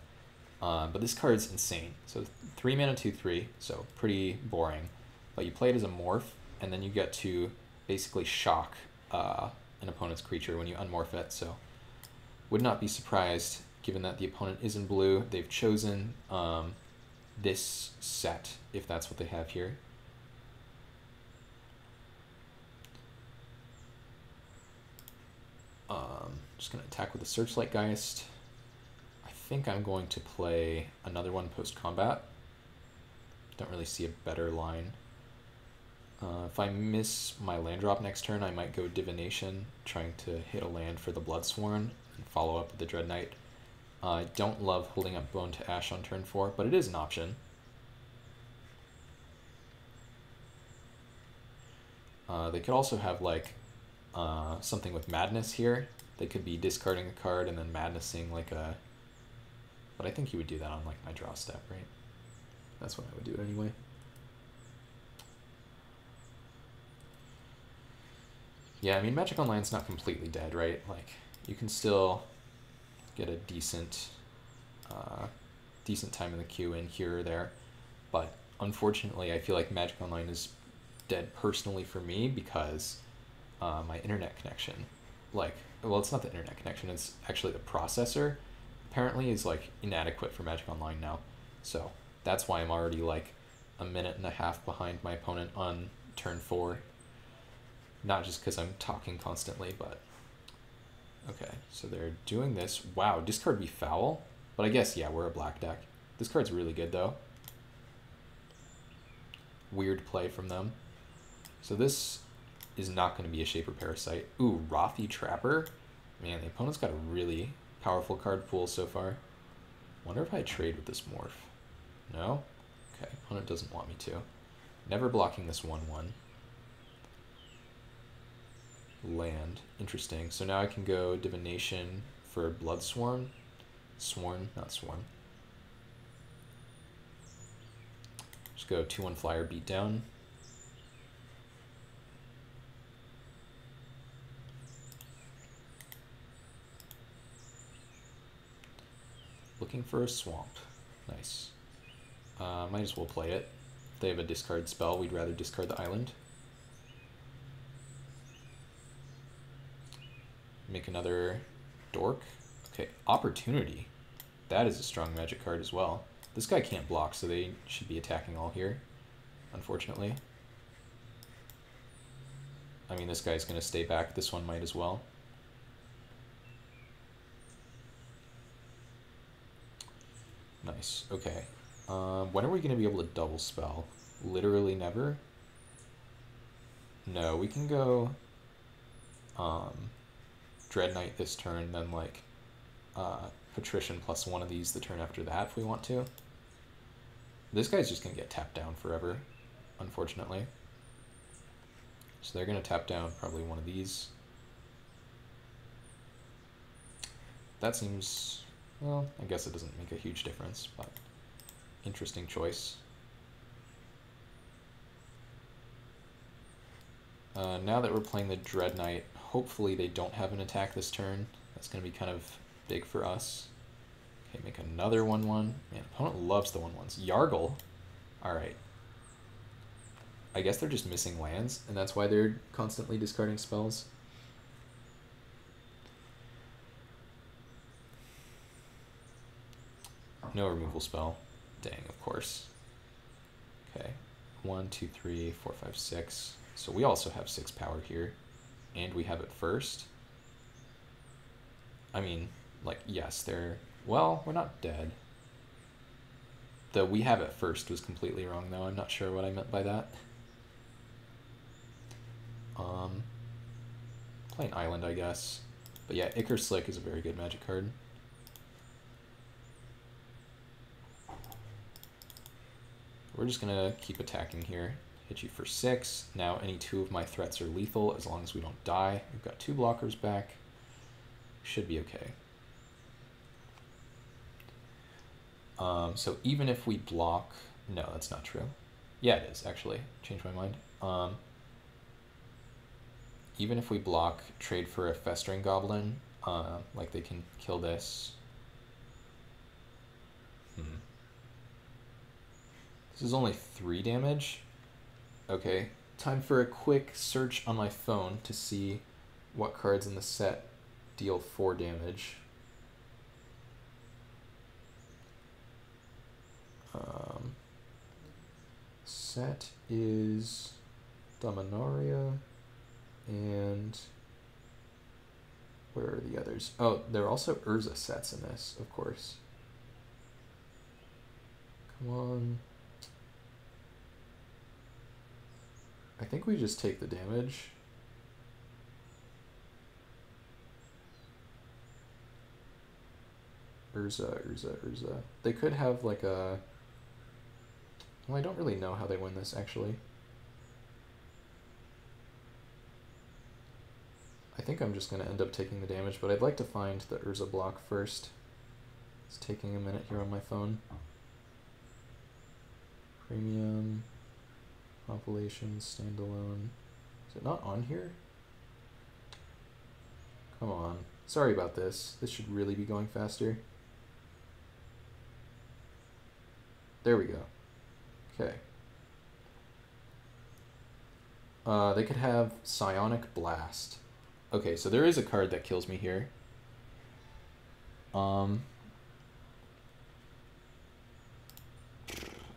But this card's insane. So 3 mana, 2/3, so pretty boring. But you play it as a morph, and then you get to basically shock an opponent's creature when you unmorph it. So would not be surprised, given that the opponent is in blue. They've chosen this set, if that's what they have here. Just going to attack with a Searchlight Geist. I think I'm going to play another one post-combat. Don't really see a better line. If I miss my land drop next turn, I might go Divination, trying to hit a land for the Bloodsworn and follow up with the Dread Knight. I don't love holding up Bone to Ash on turn 4, but it is an option. They could also have like something with Madness here. They could be discarding a card and then Madnessing like a... But I think he would do that on like my draw step, right? That's when I would do it anyway. Yeah, I mean, Magic Online's not completely dead, right? Like, you can still get a decent time in the queue in here or there. But unfortunately, I feel like Magic Online is dead personally for me because my internet connection, like, well, it's not the internet connection, it's actually the processor, apparently is like inadequate for Magic Online now. So that's why I'm already like a minute and a half behind my opponent on turn 4. Not just because I'm talking constantly, but... Okay, so they're doing this. Wow, discard be foul? But I guess, yeah, we're a black deck. This card's really good, though. Weird play from them. So this is not going to be a Shaper Parasite. Ooh, Rothy Trapper? Man, the opponent's got a really powerful card pool so far. Wonder if I trade with this Morph. No? Okay, opponent doesn't want me to. Never blocking this 1/1. Land. Interesting. So now I can go Divination for Bloodsworn. Sworn, not Sworn. Just go 2/1 flyer, beat down. Looking for a swamp. Nice. Might as well play it. If they have a discard spell, we'd rather discard the island. Make another dork. Okay, Opportunity. That is a strong magic card as well. This guy can't block, so they should be attacking all here, unfortunately. I mean, this guy's going to stay back. This one might as well. Nice. Okay. When are we going to be able to double spell? Literally never? No, we can go Dread Knight this turn, then like Patrician plus one of these the turn after that if we want to. This guy's just going to get tapped down forever, unfortunately. So they're going to tap down probably one of these. That seems, well, I guess it doesn't make a huge difference, but interesting choice. Now that we're playing the Dread Knight, hopefully they don't have an attack this turn. That's going to be kind of big for us. Okay, make another 1/1. Man, opponent loves the 1/1s. Yargle. Alright. I guess they're just missing lands, and that's why they're constantly discarding spells. No removal spell. Dang, of course. Okay. 1, 2, 3, 4, 5, 6. So we also have 6 power here. And we have it first. I mean, like, yes, they're... Well, we're not dead. The we have it first was completely wrong, though. I'm not sure what I meant by that. Play an island, I guess. But yeah, Ichor Slick is a very good magic card. We're just gonna keep attacking here. Hit you for 6. Now any 2 of my threats are lethal as long as we don't die. We've got 2 blockers back. Should be okay. So even if we block... No, that's not true. Yeah, it is, actually. Changed my mind. Even if we block, trade for a Festering Goblin, like they can kill this. This is only 3 damage. Okay, time for a quick search on my phone to see what cards in the set deal 4 damage. Set is Dominaria, and where are the others? Oh, there are also Urza sets in this, of course. Come on. I think we just take the damage. Urza. They could have like a... Well, I don't really know how they win this, actually. I think I'm just going to end up taking the damage, but I'd like to find the Urza block first. It's taking a minute here on my phone. Premium, compilation, standalone. Is it not on here? Come on. Sorry about this. This should really be going faster. There we go. Okay. They could have Psionic Blast. Okay, so there is a card that kills me here. I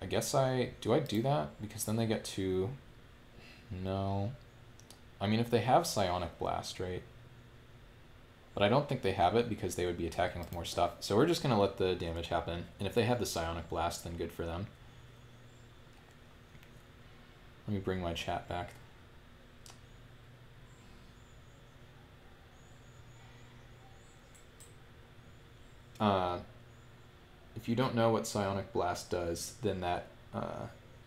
guess do I do that? Because then they get to... No. I mean, if they have Psionic Blast, right? But I don't think they have it because they would be attacking with more stuff. So we're just going to let the damage happen. And if they have the Psionic Blast, then good for them. Let me bring my chat back. If you don't know what Psionic Blast does, then that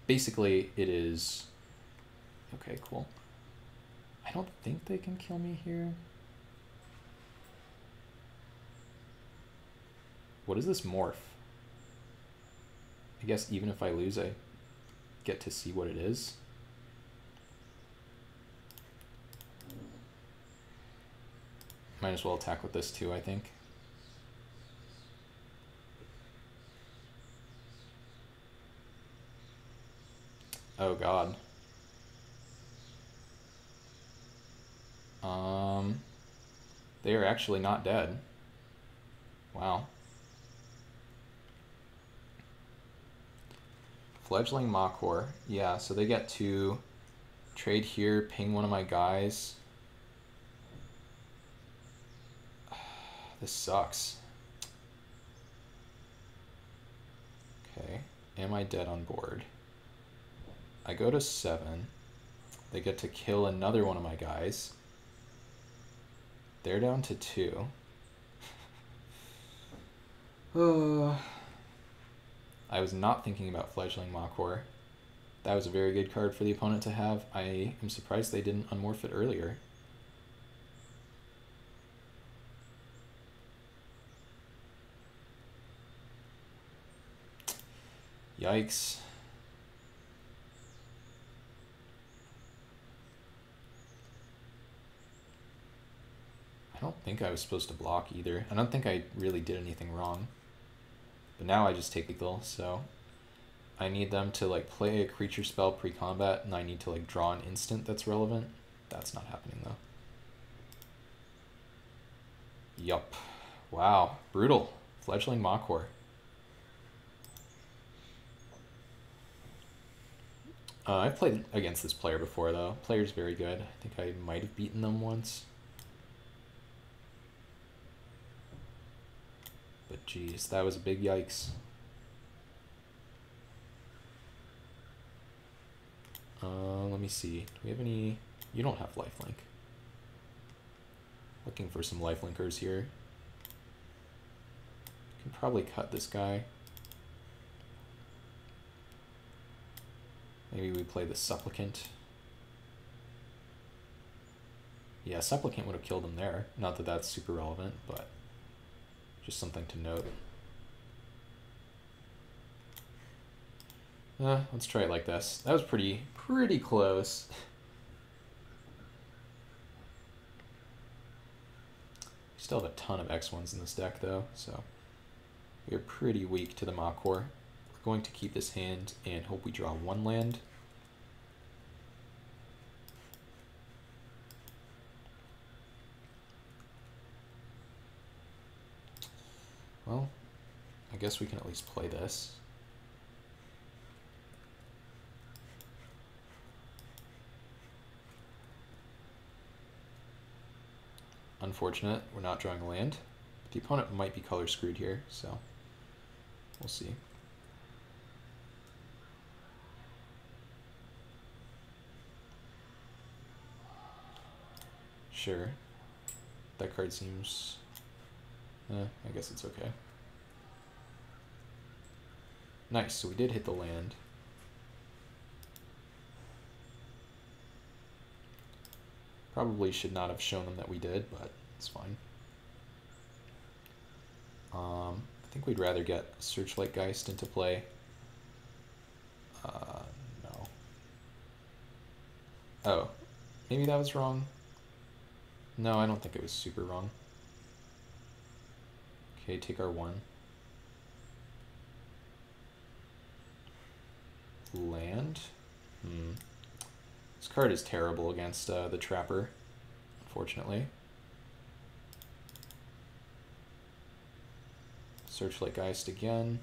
basically it is... Okay, cool. I don't think they can kill me here. What is this morph? I guess even if I lose, I get to see what it is. Might as well attack with this too, I think. Oh god. They are actually not dead. Wow. Fledgling Makor. Yeah, so they get to trade here, ping one of my guys. This sucks. Okay, am I dead on board? I go to 7. They get to kill another one of my guys. They're down to 2. I was not thinking about Fledgling Makor. That was a very good card for the opponent to have. I am surprised they didn't unmorph it earlier. Yikes. I don't think I was supposed to block either. I don't think I really did anything wrong. But now I just take lethal, so I need them to like play a creature spell pre-combat, and I need to like draw an instant that's relevant. That's not happening though. Yup. Wow. Brutal. Fledgling Makor. I've played against this player before though. Player's very good. I think I might have beaten them once. But geez, that was a big yikes. Let me see. Do we have any... You don't have lifelink. Looking for some lifelinkers here. Can probably cut this guy. Maybe we play the Supplicant. Yeah, Supplicant would have killed him there. Not that that's super relevant, but just something to note. Let's try it like this. That was pretty close. We still have a ton of X1s in this deck though, so we are pretty weak to the Makor. We're going to keep this hand and hope we draw one land. Well, I guess we can at least play this. Unfortunate, we're not drawing a land. But the opponent might be color screwed here, so we'll see. Sure. That card seems... I guess it's okay. Nice, so we did hit the land. Probably should not have shown them that we did, but it's fine. I think we'd rather get Searchlight Geist into play. No. Oh, maybe that was wrong. No, I don't think it was super wrong. Okay, take our 1. Land? This card is terrible against the Trapper, unfortunately. Searchlight Geist again.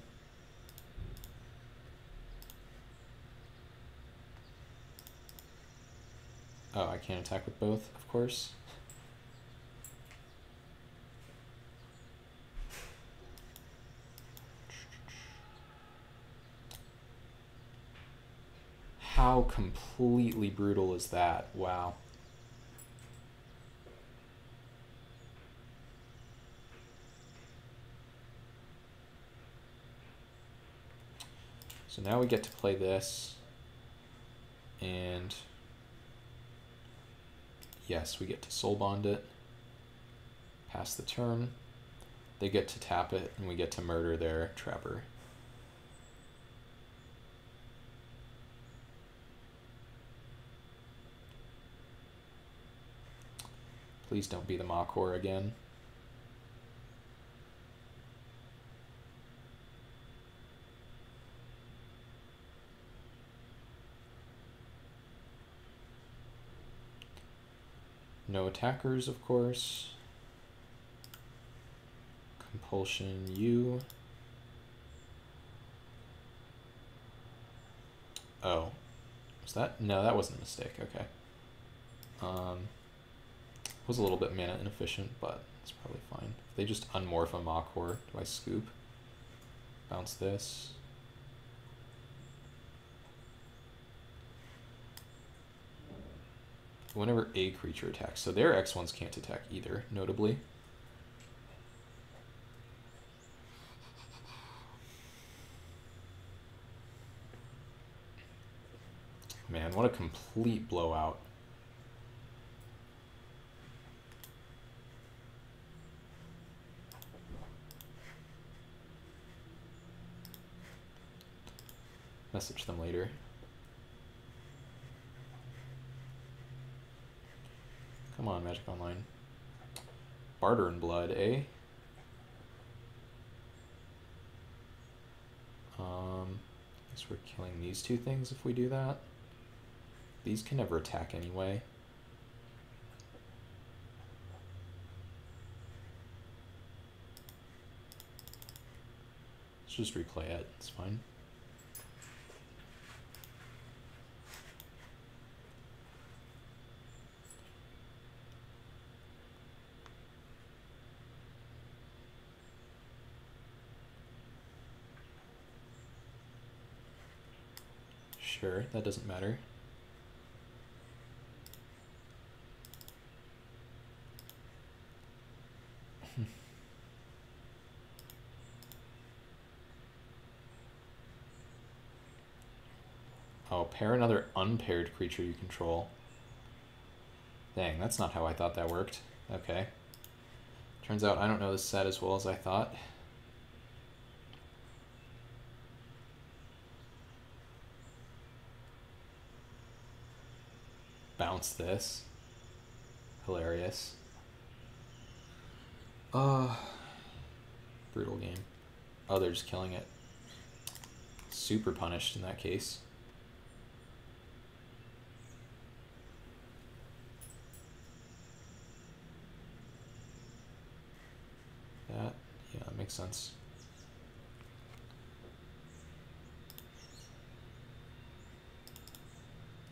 Oh, I can't attack with both, of course. How completely brutal is that? Wow. So now we get to play this, and yes, we get to Soul Bond it, pass the turn, they get to tap it, and we get to murder their Trapper. Please don't be the Machor again. No attackers, of course. Compulsion U. Oh. Was that? No, that wasn't a mistake. Okay. Was a little bit mana inefficient, but it's probably fine. If they just unmorph a Machor, do I scoop? Bounce this. Whenever a creature attacks. So their X1s can't attack either, notably. Man, what a complete blowout. Message them later. Come on, Magic Online. Barter in Blood, eh? Guess we're killing these two things if we do that. These can never attack anyway. Let's just replay it, it's fine. Sure, that doesn't matter. Oh, pair another unpaired creature you control. Dang, that's not how I thought that worked. Okay. Turns out I don't know this set as well as I thought. Bounce this. Hilarious. Brutal game. Oh, they're just killing it. Super punished in that case. Yeah, that makes sense.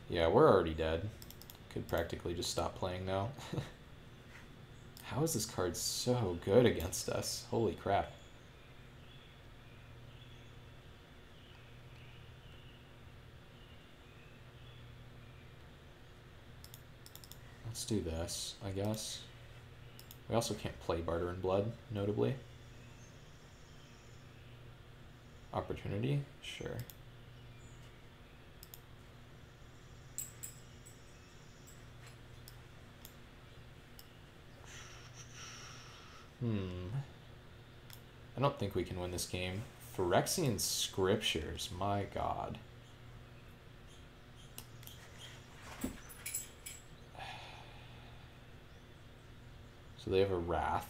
Yeah, we're already dead. Could practically just stop playing now. How is this card so good against us? Holy crap. Let's do this, I guess. We also can't play Barter in Blood, notably. Opportunity? Sure. I don't think we can win this game. Phyrexian Scriptures, my god. So they have a Wrath.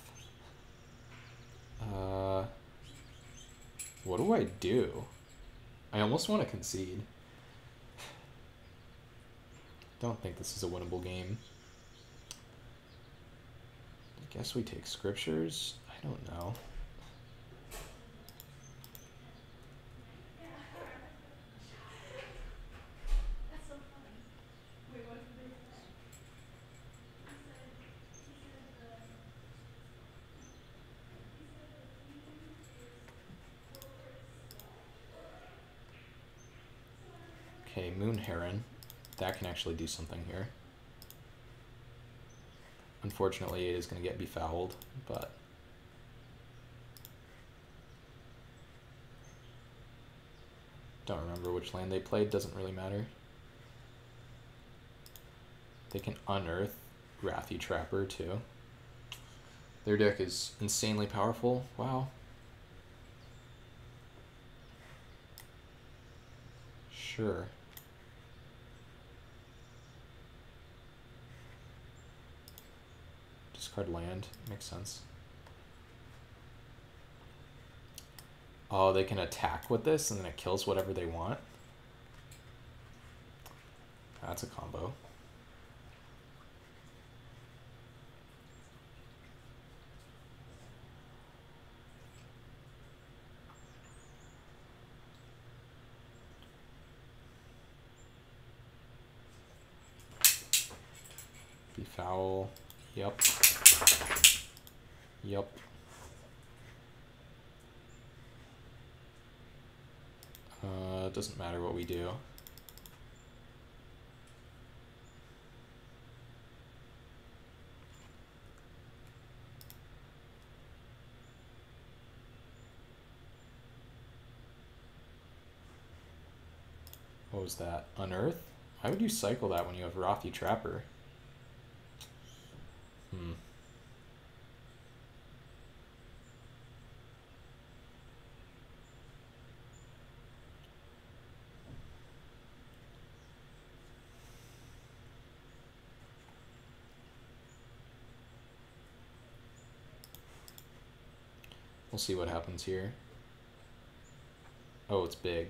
What do I do? I almost want to concede. Don't think this is a winnable game. I guess we take Scriptures? I don't know. Okay, Moon Heron. That can actually do something here. Unfortunately, it is going to get befouled, but... Don't remember which land they played, doesn't really matter. They can unearth Wrathy Trapper, too. Their deck is insanely powerful. Wow. Sure. Discard land. Makes sense. Oh, they can attack with this and then it kills whatever they want. That's a combo. Befoul. Yep. Yep. It doesn't matter what we do. What was that? Unearth? Why would you cycle that when you have Wrathy Trapper? We'll see what happens here. Oh, it's big.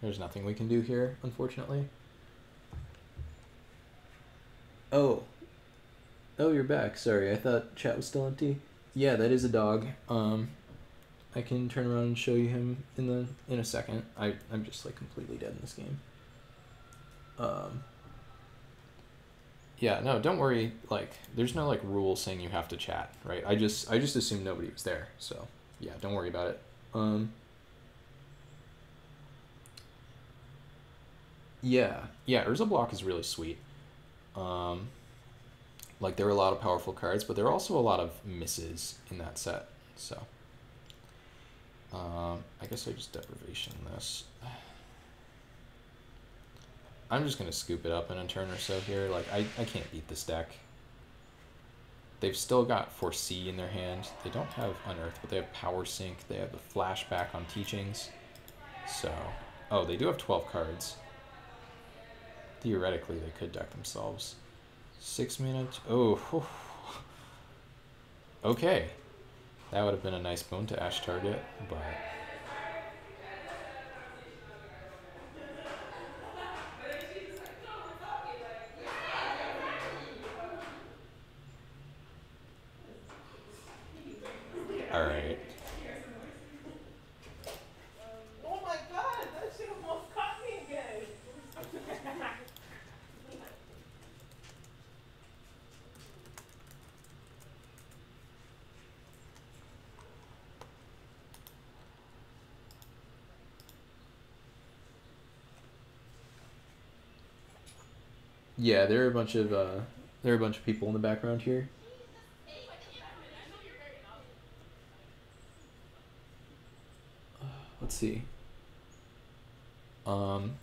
There's nothing we can do here, unfortunately. Oh, you're back. Sorry, I thought chat was still empty. Yeah, that is a dog. I can turn around and show you him in a second. I'm just like completely dead in this game. Yeah, no, don't worry. Like, there's no like rule saying you have to chat, right? I just assumed nobody was there, so yeah, don't worry about it. Yeah, Urza Block is really sweet. Like, there are a lot of powerful cards, but there are also a lot of misses in that set, so. I guess I just deprivation this. I'm just going to scoop it up in a turn or so here. Like, I can't beat this deck. They've still got Foresee in their hand. They don't have Unearth, but they have Power Sink. They have the Flashback on Teachings. So, oh, they do have 12 cards. Theoretically, they could deck themselves. 6 minutes. Oh, okay. That would have been a nice boon to Ash target, but... Alright. Oh my god, that shit almost caught me again. Yeah, there are a bunch of people in the background here. Let's see. Romeo.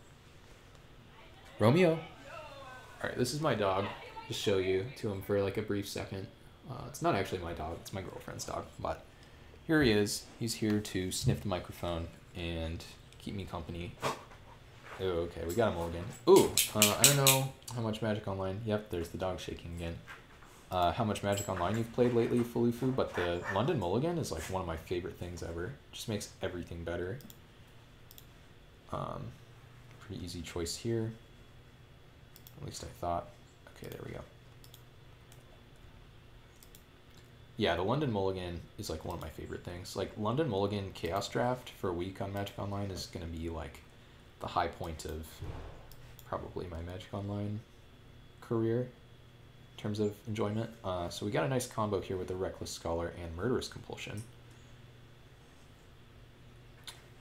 All right, this is my dog. Just show you to him for like a brief second. It's not actually my dog. It's my girlfriend's dog. But here he is. He's here to sniff the microphone and keep me company. Oh, okay, we got a mulligan. Ooh, I don't know how much Magic Online. Yep, there's the dog shaking again. How much Magic Online you've played lately, Fulufu, but the London Mulligan is like one of my favorite things ever. Just makes everything better. Pretty easy choice here. At least I thought. Okay, there we go. Yeah, the London Mulligan is like one of my favorite things. Like London Mulligan Chaos Draft for a week on Magic Online is going to be like the high point of probably my Magic Online career in terms of enjoyment. So we got a nice combo here with the Reckless Scholar and Murderous Compulsion.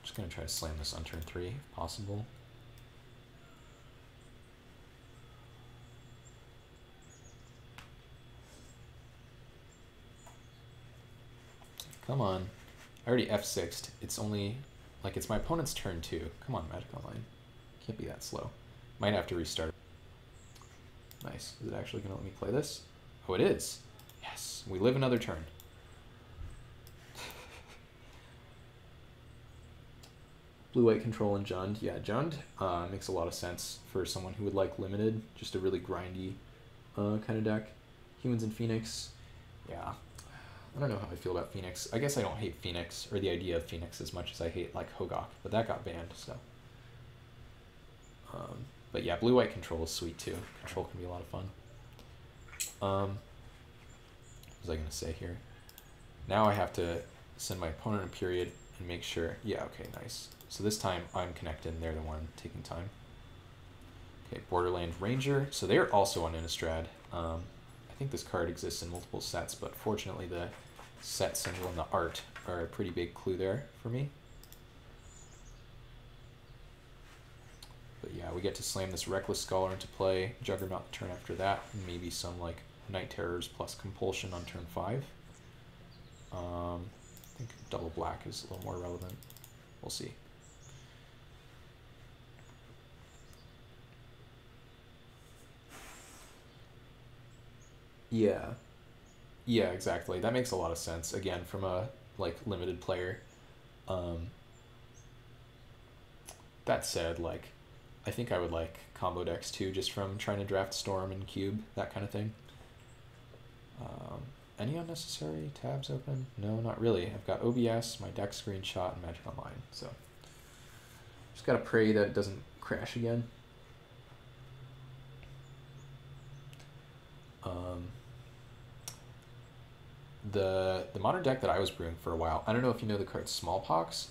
Just going to try to slam this on turn 3 if possible. Come on. I already F6'd. It's only, like, it's my opponent's turn too. Come on, Magic Online. Can't be that slow. Might have to restart. Nice. Is it actually going to let me play this? Oh, it is. Yes. We live another turn. Blue-white control and Jund. Yeah, Jund makes a lot of sense for someone who would like limited. Just a really grindy kind of deck. Humans and Phoenix. Yeah. I don't know how I feel about Phoenix. I guess I don't hate Phoenix, or the idea of Phoenix, as much as I hate, like, Hogak. But that got banned, so. But yeah, blue-white control is sweet, too. Control can be a lot of fun. What was I going to say here? Now I have to send my opponent a period and make sure. Yeah, okay, nice. So this time I'm connected, and they're the one taking time. Okay, Borderland Ranger. So they're also on Innistrad. I think this card exists in multiple sets, but fortunately the set symbol and the art are a pretty big clue there for me. But yeah, we get to slam this Reckless Scholar into play, Juggernaut the turn after that, and maybe some like Night Terrors plus Compulsion on turn 5. I think double black is a little more relevant. We'll see. Yeah. Yeah, exactly. That makes a lot of sense. Again, from a like limited player. That said, like I think I would like combo decks too, just from trying to draft Storm and Cube, that kind of thing. Any unnecessary tabs open? No, not really. I've got OBS, my deck screenshot, and Magic Online. So just gotta pray that it doesn't crash again. The modern deck that I was brewing for a while, I don't know if you know the card Smallpox,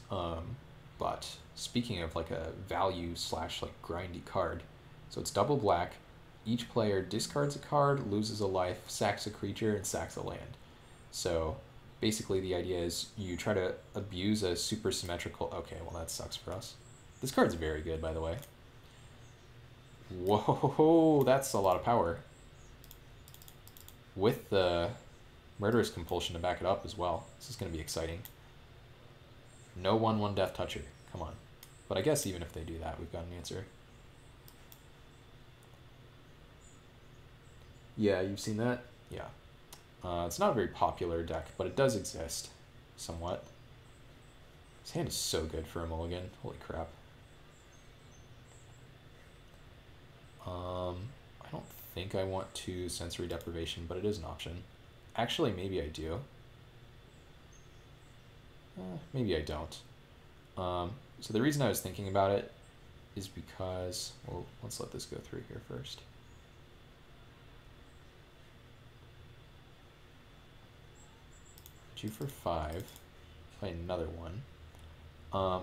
but speaking of like a value slash like grindy card, so it's double black. Each player discards a card, loses a life, sacks a creature, and sacks a land. So basically the idea is you try to abuse a super symmetrical. Okay, well that sucks for us. This card's very good, by the way. Whoa, that's a lot of power. With the Murderous Compulsion to back it up as well. This is going to be exciting. No 1/1 Death Toucher. Come on. But I guess even if they do that, we've got an answer. Yeah, you've seen that? Yeah. It's not a very popular deck, but it does exist. Somewhat. This hand is so good for a mulligan. Holy crap. I don't think I want to Sensory Deprivation, but it is an option. Actually, maybe I do. Maybe I don't. So the reason I was thinking about it is because, well, let's let this go through here first. Two for 5. Play another one.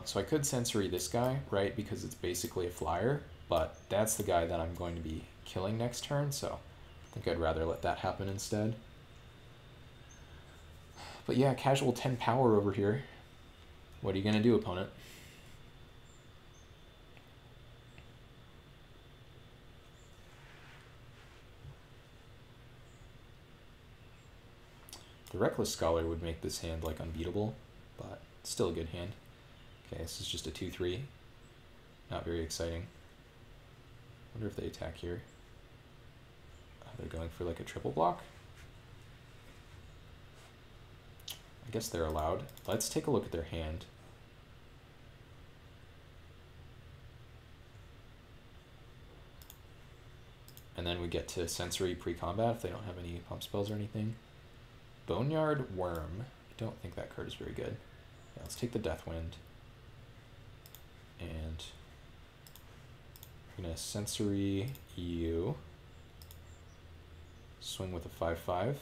So I could Sensory this guy, right, because it's basically a flyer, but that's the guy that I'm going to be killing next turn, so I think I'd rather let that happen instead. But yeah, casual 10 power over here. What are you going to do, opponent? The Reckless Scholar would make this hand like unbeatable, but still a good hand. Okay, this is just a 2/3. Not very exciting. Wonder if they attack here. They're going for like a triple block. I guess they're allowed. Let's take a look at their hand. And then we get to Sensory pre-combat if they don't have any pump spells or anything. Boneyard Worm. I don't think that card is very good. Yeah, let's take the Deathwind. And I'm going to Sensory you. Swing with a 5/5.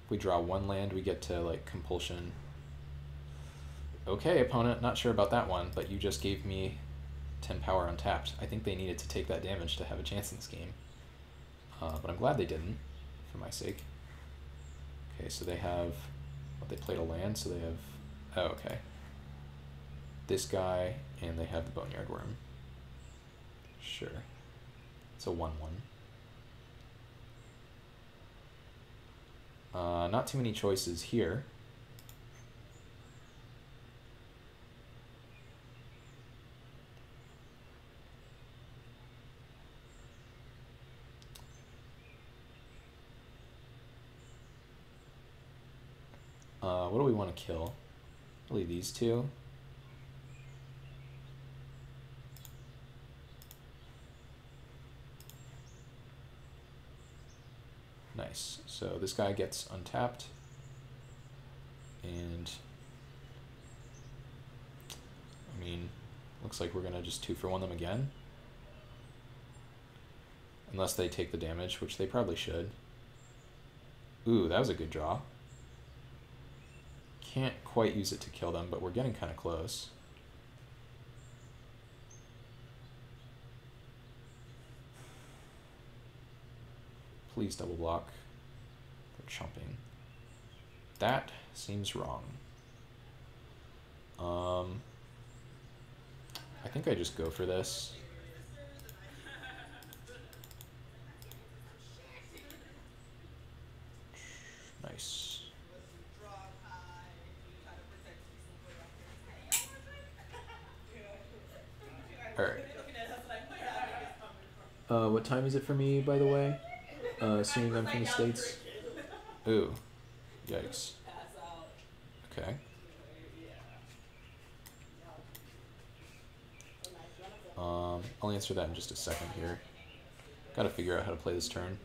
If we draw one land, we get to like Compulsion. Okay, opponent, not sure about that one, but you just gave me 10 power untapped. I think they needed to take that damage to have a chance in this game. But I'm glad they didn't, for my sake. Okay, so they have, what, they played a land, so they have, oh, okay. This guy, and they have the Boneyard Worm. Sure. It's a 1/1. Not too many choices here. What do we want to kill? Really these two. Nice. So this guy gets untapped. And I mean, looks like we're gonna just 2-for-1 them again. Unless they take the damage, which they probably should. Ooh, that was a good draw. Can't quite use it to kill them, but we're getting kind of close. Please double block. They're chumping. That seems wrong. I think I just go for this. Nice. Alright. What time is it for me, by the way? Assuming I'm from the States. Ooh. Yikes. Okay. I'll answer that in just a second here. Gotta figure out how to play this turn.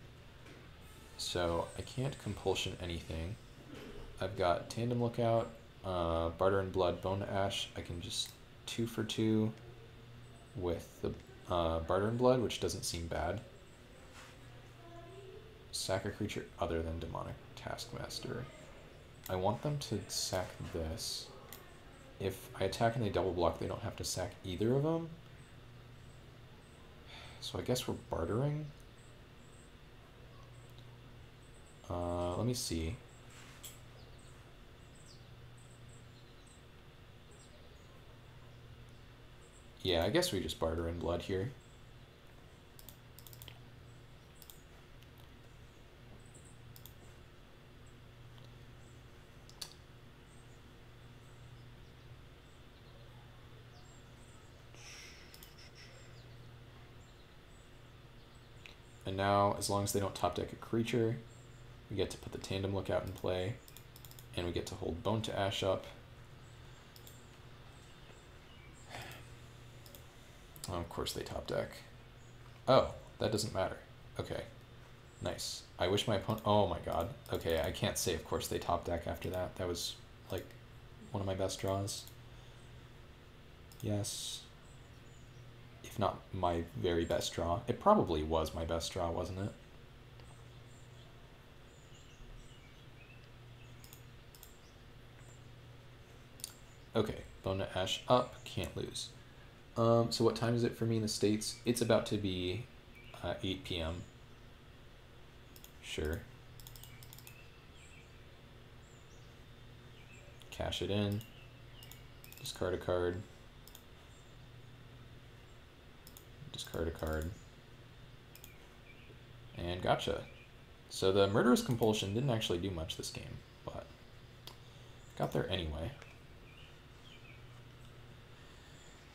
So, I can't Compulsion anything. I've got Tandem Lookout, Barter and Blood, Bone to Ash. I can just 2-for-2 with the Barter and Blood, which doesn't seem bad. Sack a creature other than Demonic Taskmaster. I want them to sack this. If I attack and they double block, they don't have to sack either of them. So I guess we're bartering. Let me see. Yeah, I guess we just barter in blood here. And now, as long as they don't top deck a creature, we get to put the Tandem Lookout in play, and we get to hold Bone to Ash up. Oh, of course they top deck. Oh, that doesn't matter. Okay, nice. I wish my opponent... Oh my god. Okay, I can't say of course they top deck after that. That was, like, one of my best draws. Yes. If not my very best draw. It probably was my best draw, wasn't it? Okay, Bone to Ash up, can't lose. So what time is it for me in the States? It's about to be 8 p.m. Sure. Cash it in. Discard a card. Discard a card. And gotcha. So the Murderous Compulsion didn't actually do much this game, but got there anyway.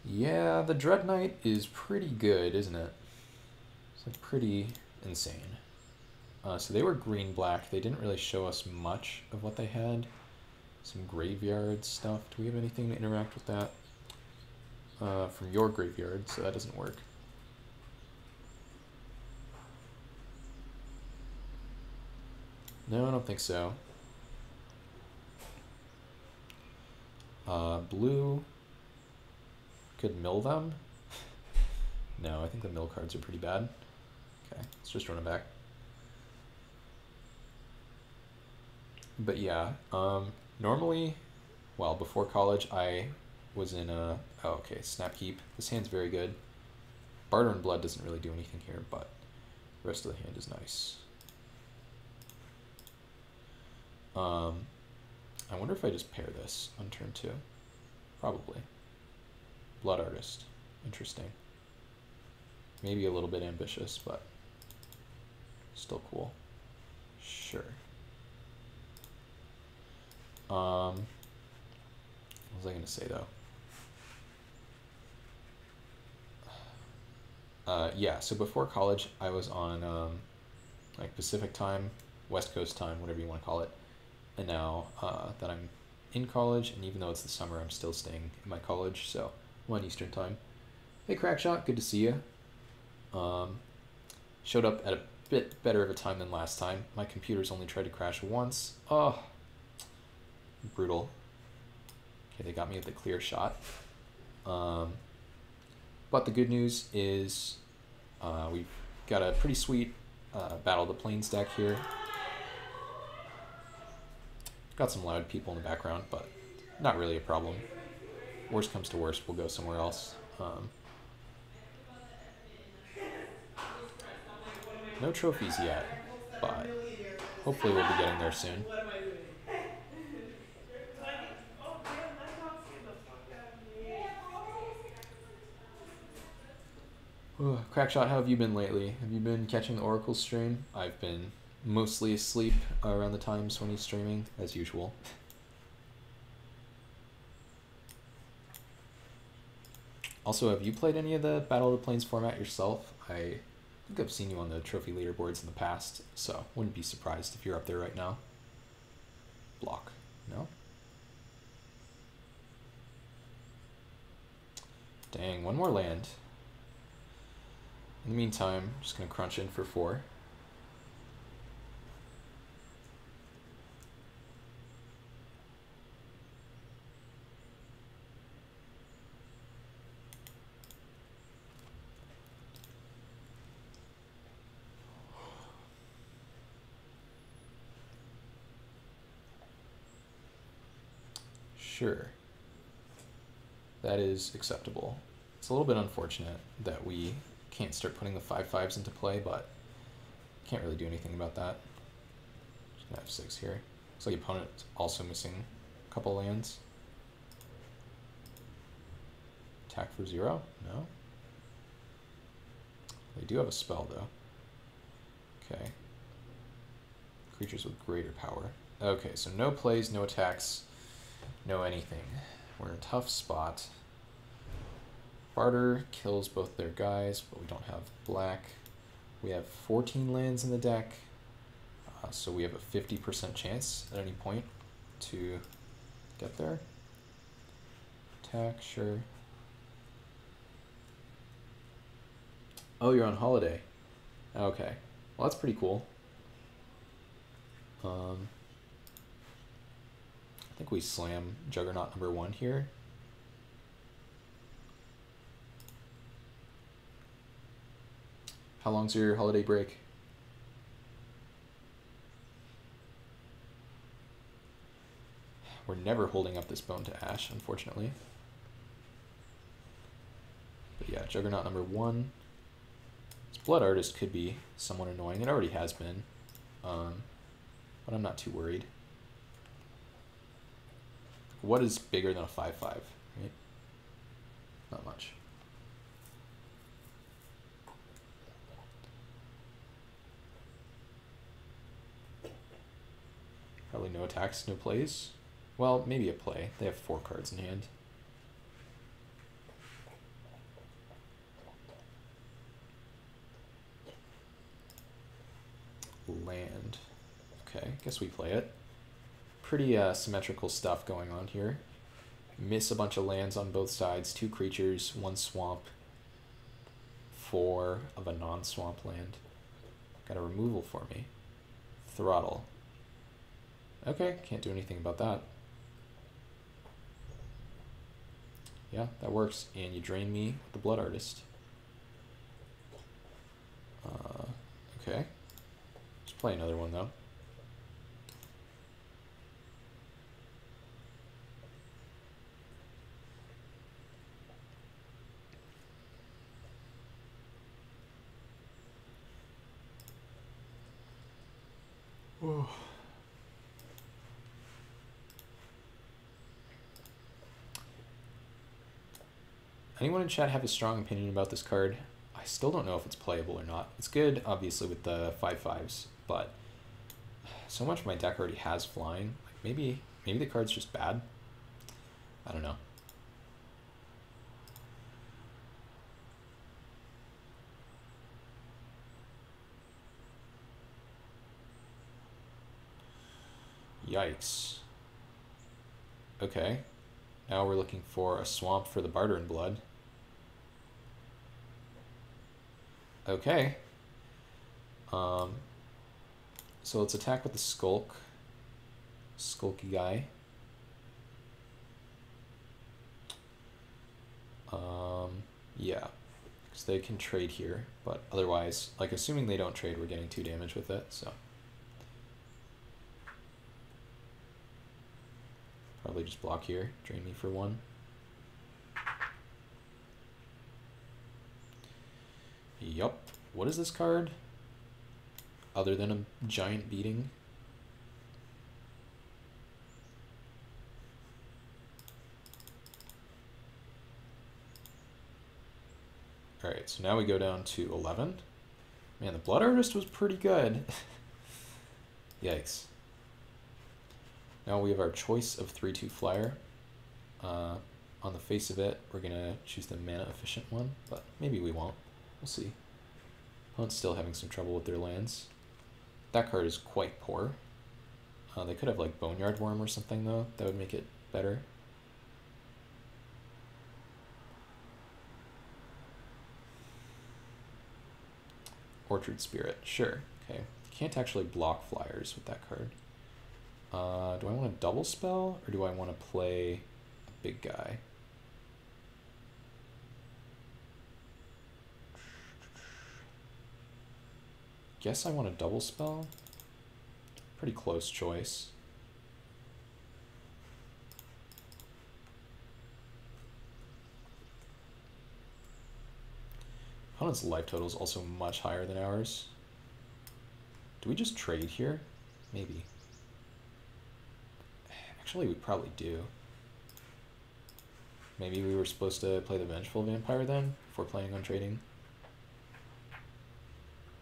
Yeah, the Dread Knight is pretty good, isn't it? It's like pretty insane. So they were green-black. They didn't really show us much of what they had. Some graveyard stuff. Do we have anything to interact with that? From your graveyard, so that doesn't work. No, I don't think so. Blue could mill them. No, I think the mill cards are pretty bad. Okay, let's just run it back. But yeah, normally, well, before college, I was in a... Oh, okay, Snapkeep. This hand's very good. Barter and Blood doesn't really do anything here, but the rest of the hand is nice. I wonder if I just pair this on turn 2. Probably. Blood Artist. Interesting. Maybe a little bit ambitious, but still cool. Sure. What was I going to say, though? Yeah, so before college, I was on like Pacific time, West Coast time, whatever you want to call it. And now that I'm in college, and even though it's the summer, I'm still staying in my college, so I'm on Eastern time. Hey, Crackshot, good to see you. Showed up at a bit better of a time than last time. My computer's only tried to crash once. Oh, brutal. Okay, they got me at the clear shot. But the good news is we've got a pretty sweet Battle of the Plains deck here. Got some loud people in the background, but not really a problem. Worst comes to worst, we'll go somewhere else. No trophies yet, but hopefully we'll be getting there soon. Crackshot, how have you been lately? Have you been catching the Oracle stream? I've been mostly asleep around the times when he's streaming, as usual. Also, have you played any of the Battle of the Plains format yourself? I think I've seen you on the trophy leaderboards in the past, so wouldn't be surprised if you're up there right now. Block. No? Dang, one more land. In the meantime, I'm just going to crunch in for 4. Sure. That is acceptable. It's a little bit unfortunate that we can't start putting the 5/5s into play, but can't really do anything about that. Just gonna have 6 here. Looks like the opponent's also missing a couple lands. Attack for 0? No. They do have a spell, though. Okay. Creatures with greater power. Okay, so no plays, no attacks, no anything. We're in a tough spot. Barter kills both their guys, but we don't have black. We have 14 lands in the deck, so we have a 50% chance at any point to get there. Attack, sure. Oh, you're on holiday. Okay. Well, that's pretty cool. I think we slam Juggernaut number 1 here. How long's your holiday break? We're never holding up this bone to Ash, unfortunately. But yeah, Juggernaut number 1. This Blood Artist could be somewhat annoying. It already has been. But I'm not too worried. What is bigger than a 5/5, right? Not much. Probably no attacks, no plays. Well, maybe a play. They have 4 cards in hand. Land. Okay, guess we play it. Pretty symmetrical stuff going on here. Miss a bunch of lands on both sides. 2 creatures, 1 swamp, 4 of a non-swamp land. Got a removal for me. Throttle. Okay, can't do anything about that. Yeah, that works. And you drain me with the Blood Artist. Okay. Let's play another one, though. Oh. Anyone in chat have a strong opinion about this card? I still don't know if it's playable or not. It's good, obviously, with the 5/5s, but so much of my deck already has flying. Like maybe the card's just bad. I don't know. Yikes. Okay. Now we're looking for a swamp for the Barter in Blood. Okay. So let's attack with the Skulk. Skulky guy. Yeah. Because they can trade here, but otherwise, like assuming they don't trade, we're getting 2 damage with it, so. Probably just block here, drain me for 1. Yup. What is this card? Other than a giant beating? Alright, so now we go down to 11. Man, the Blood Artist was pretty good. Yikes. Now we have our choice of 3/2 flyer. On the face of it, we're going to choose the mana efficient one, but maybe we won't. We'll see. Opponent's still having some trouble with their lands. That card is quite poor. They could have like Boneyard Worm or something though. That would make it better. Orchard Spirit, sure. Okay. Can't actually block flyers with that card. Do I want to double spell or do I want to play a big guy? Guess I want a double spell. Pretty close choice. Opponent's life total is also much higher than ours. Do we just trade here? Maybe. Actually, we probably do. Maybe we were supposed to play the Vengeful Vampire then, if we're planning on trading.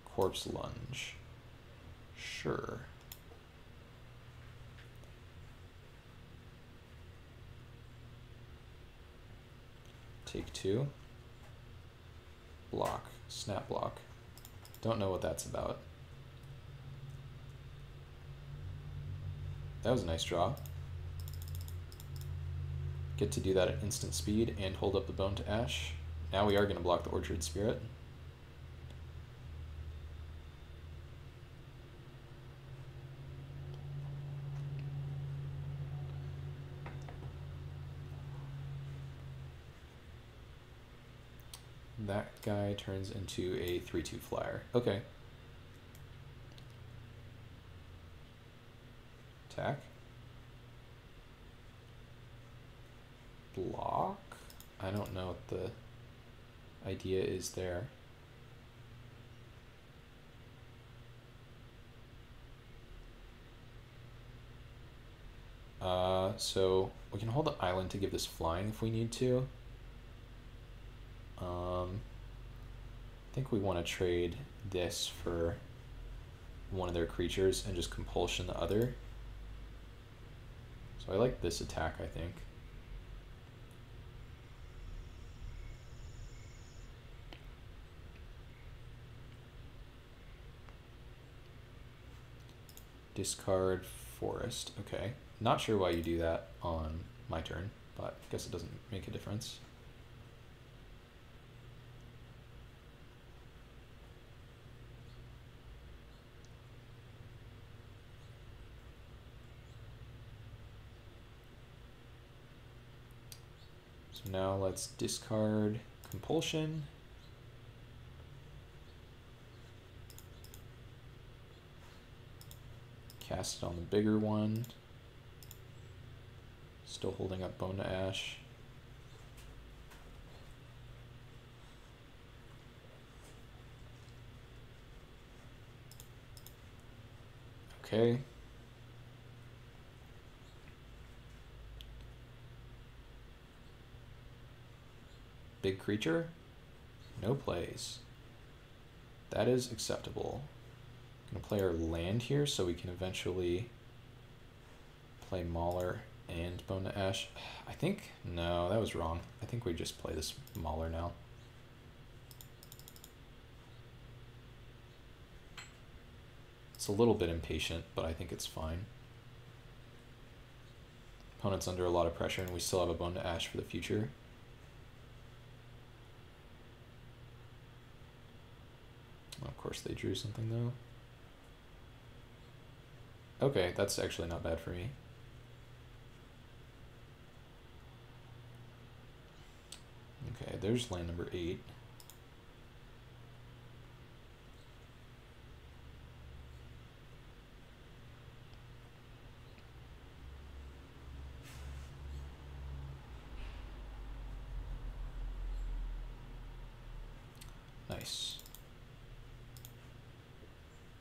Corpse Lunge. Sure. Take 2. Block. Snap block. Don't know what that's about. That was a nice draw. Get to do that at instant speed and hold up the Bone to Ash. Now we are going to block the Orchard Spirit. That guy turns into a 3/2 flyer. Okay. Attack. Block? I don't know what the idea is there. So we can hold the island to give this flying if we need to. I think we want to trade this for one of their creatures and just compulsion the other. So I like this attack, I think. Discard Forest. Okay. Not sure why you do that on my turn, but I guess it doesn't make a difference. So now let's discard Compulsion. Cast it on the bigger one. Still holding up Bone to Ash. Okay. Big creature? No plays. That is acceptable. Gonna play our land here so we can eventually play Mauler and Bone to Ash. I think, no, that was wrong. I think we just play this Mauler now. It's a little bit impatient, but I think it's fine. Opponent's under a lot of pressure and we still have a Bone to Ash for the future. Of course they drew something though. Okay, that's actually not bad for me. Okay, there's land number 8. Nice.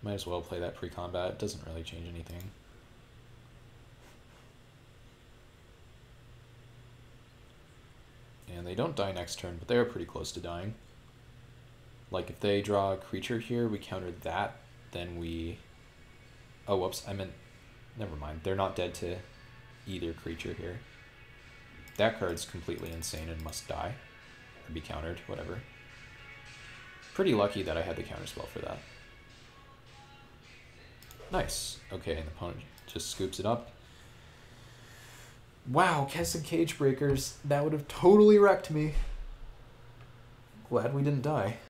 Might as well play that pre-combat. It doesn't really change anything. And they don't die next turn, but they are pretty close to dying. Like if they draw a creature here, we counter that, then we... Oh, whoops, I meant... Never mind. They're not dead to either creature here. That card's completely insane and must die. Or be countered, whatever. Pretty lucky that I had the counterspell for that. Nice. Okay, and the opponent just scoops it up. Wow, Kesson Cage Breakers. That would have totally wrecked me. Glad we didn't die.